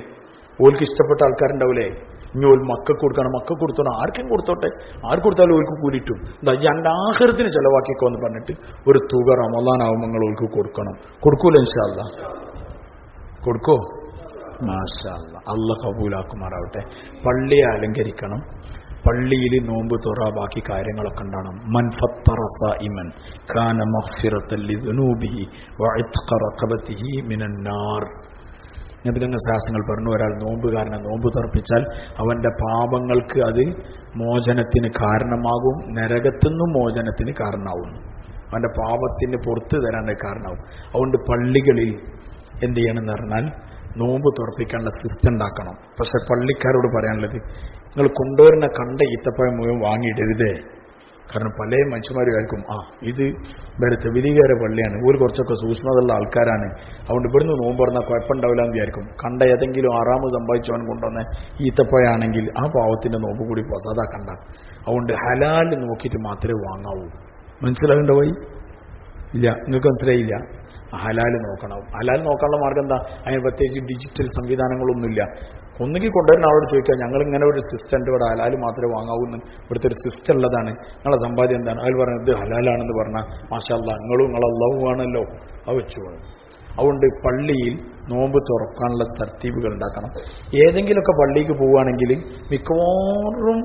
ഓൽക്ക് ഇഷ്ടപ്പെട്ട ആൾക്കാരുണ്ടാവൂലേ. ഇനി ഓൽ മക്കൾക്ക് കൊടുക്കണം, മക്കൾക്ക് കൊടുത്തോണം, ആർക്കും കൊടുത്തോട്ടെ, ആർക്ക് കൊടുത്താലും ഓൽക്ക് കൂലിയിട്ടും. എന്താ എൻ്റെ ആഖിറത്തിന് ചെലവാക്കിക്കോ എന്ന് പറഞ്ഞിട്ട് ഒരു തുക റമദാനാവുമ്പോൾ നിങ്ങൾ ഓൽക്ക് കൊടുക്കണം. കൊടുക്കൂല? ഇൻഷാ അല്ലാഹ് കൊടുക്കോ? മാഷാ അല്ലാഹ്, അല്ലാഹ് കബൂലാക്കുമാറാവട്ടെ. പള്ളിയെ അലങ്കരിക്കണം, പള്ളിയിൽ നോമ്പ് തുറ ബാക്കി കാര്യങ്ങളൊക്കെ ഉണ്ടാകണം. മൻ ഫത്തറ സായിമൻ കാന മഗ്ഫിറത്തൻ ലിദുനൂബിഹി വഇത്ഖ റഖബതിഹി മിനൻ നാർ. നബിതങ്ങൾ സാഹസങ്ങൾ പറഞ്ഞു, ഒരാൾ നോമ്പുകാരനെ നോമ്പ് തുറപ്പിച്ചാൽ അവൻ്റെ പാപങ്ങൾക്ക് അത് മോചനത്തിന് കാരണമാകും, നരകത്തുനിന്നും മോചനത്തിന് കാരണമാകുന്നു, അവൻ്റെ പാപത്തിന് പുറത്തു തരാൻ കാരണമാകും. അതുകൊണ്ട് പള്ളികളിൽ എന്ത് ചെയ്യണമെന്ന് പറഞ്ഞാൽ നോമ്പ് തുറപ്പിക്കാനുള്ള സിസ്റ്റം ഉണ്ടാക്കണം. പക്ഷെ പള്ളിക്കാരോട് പറയാനുള്ളത്, നിങ്ങൾ കൊണ്ടുവരുന്ന കണ്ട ഈത്തപ്പഴം മുഴുവൻ വാങ്ങിയിടരുതേ. കാരണം പല മനുഷ്യന്മാരും ആയിരിക്കും, ഇത് വേറെ തെവിലികാര പള്ളിയാണ്, ഒരു കുറച്ചൊക്കെ സൂക്ഷ്മതയുള്ള ആൾക്കാരാണ്, അതുകൊണ്ട് ഇവിടുന്ന് നോമ്പ് പറഞ്ഞാൽ കുഴപ്പമുണ്ടാവില്ല എന്ന് വിചാരിക്കും. കണ്ട ഏതെങ്കിലും ആറാമത് സമ്പാദിച്ചവൻ കൊണ്ടുവന്ന ഈത്തപ്പഴമാണെങ്കിൽ ആ പാവത്തിൻ്റെ നോമ്പ് കൂടി അതാക്കണ്ട. അതുകൊണ്ട് ഹലാൽ നോക്കിയിട്ട് മാത്രമേ വാങ്ങാവൂ. മനസ്സിലാകേണ്ട വഴി ഇല്ല? നിങ്ങൾക്ക് മനസ്സിലായില്ല? ഹലാൽ നോക്കണം. ഹലാൽ നോക്കാനുള്ള മാർഗം എന്താ? അതിന് പ്രത്യേകിച്ച് ഡിജിറ്റൽ സംവിധാനങ്ങളൊന്നുമില്ല. ഒന്നുകിൽ കൊണ്ടുവരുന്ന ആളോട് ചോദിക്കുക, ഞങ്ങൾ ഇങ്ങനെ ഒരു സിസ്റ്റം ഉണ്ട്, ഇവിടെ ഹലാൽ മാത്രമേ വാങ്ങാവൂന്ന് ഇവിടുത്തെ ഒരു സിസ്റ്റം ഉള്ളതാണ്, നിങ്ങളെ സമ്പാദ്യം എന്താണ്? അയാൾ പറഞ്ഞത് ഇത് ഹലാലാണെന്ന് പറഞ്ഞാൽ മാഷാ അല്ലാഹ്, നിങ്ങളും നിങ്ങളല്ലാഹു ആണല്ലോ, അത് വെച്ചു പോകും. അതുകൊണ്ട് പള്ളിയിൽ നോമ്പ് തുറക്കാനുള്ള തർത്തീബുകൾ ഉണ്ടാക്കണം. ഏതെങ്കിലുമൊക്കെ പള്ളിക്ക് പോവുകയാണെങ്കിൽ മിക്കവാറും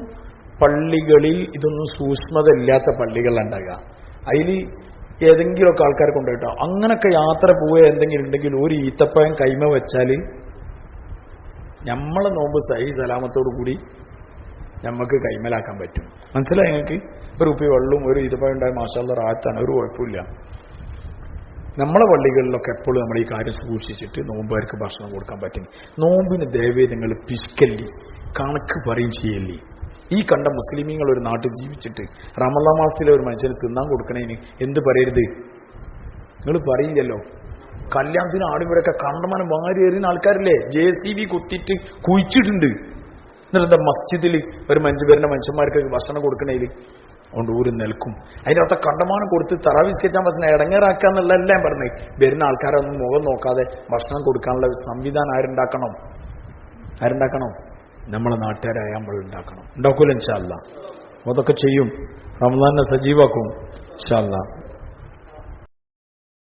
പള്ളികളിൽ ഇതൊന്നും സൂക്ഷ്മത ഇല്ലാത്ത പള്ളികളുണ്ടാകുക. അതിൽ ഏതെങ്കിലുമൊക്കെ ആൾക്കാർ കൊണ്ടുപോയിട്ടോ അങ്ങനൊക്കെ യാത്ര പോവുക എന്തെങ്കിലും ഉണ്ടെങ്കിൽ ഒരു ഈത്തപ്പഴം കൈമ വെച്ചാൽ നമ്മളെ നോമ്പ് സഹി സലാമത്തോടു കൂടി നമുക്ക് കൈമലാക്കാൻ പറ്റും. മനസ്സിലായി നിങ്ങൾക്ക്? ഒരു ഉപ്പി വെള്ളവും ഒരു ഇരുപണ്ടായ മാഷാള്ള റാത്താണ്, ഒരു കുഴപ്പമില്ല. നമ്മളെ പള്ളികളിലൊക്കെ എപ്പോഴും നമ്മൾ ഈ കാര്യം സൂക്ഷിച്ചിട്ട് നോമ്പുകാർക്ക് ഭക്ഷണം കൊടുക്കാൻ പറ്റും. നോമ്പിന് ദയവേ നിങ്ങൾ പിശുക്കല്ലി, കണക്ക് പറയും ചെയ്യല്ലേ. ഈ കണ്ട മുസ്ലിമീങ്ങൾ ഒരു നാട്ടിൽ ജീവിച്ചിട്ട് റമളാൻ മാസത്തിലെ ഒരു മനുഷ്യന് തിന്നാൻ കൊടുക്കണേന് എന്ത് പറയരുത്? നിങ്ങൾ പറയില്ലല്ലോ. കല്യാണത്തിന് ആടുമ്പോഴൊക്കെ കണ്ടമാനം വാരി എറിയുന്ന ആൾക്കാരില്ലേ, JCB കുത്തിയിട്ട് കുഴിച്ചിട്ടുണ്ട്. എന്നിട്ട് മസ്ജിദിൽ ഒരു വരുന്ന മനുഷ്യന്മാർക്ക് ഭക്ഷണം കൊടുക്കണേല് അതുകൊണ്ട് ഊര് നിൽക്കും. അതിനകത്ത് കണ്ടമാനം കൊടുത്ത് തറാവിസ്കരിച്ചാൻ പറ്റുന്ന ഇടങ്ങേറാക്കുക എന്നുള്ളതെല്ലാം പറഞ്ഞ് വരുന്ന ആൾക്കാരൊന്നും മുഖം നോക്കാതെ ഭക്ഷണം കൊടുക്കാനുള്ള സംവിധാനം ആരുണ്ടാക്കണം? നമ്മളെ നാട്ടുകാരായ നമ്മൾ ഉണ്ടാക്കണം. ഉണ്ടാക്കൂല ഇൻഷാ അല്ലാഹ്. അതൊക്കെ ചെയ്യും. റമളാനെ സജീവാക്കും ഇൻഷാ അല്ലാഹ്.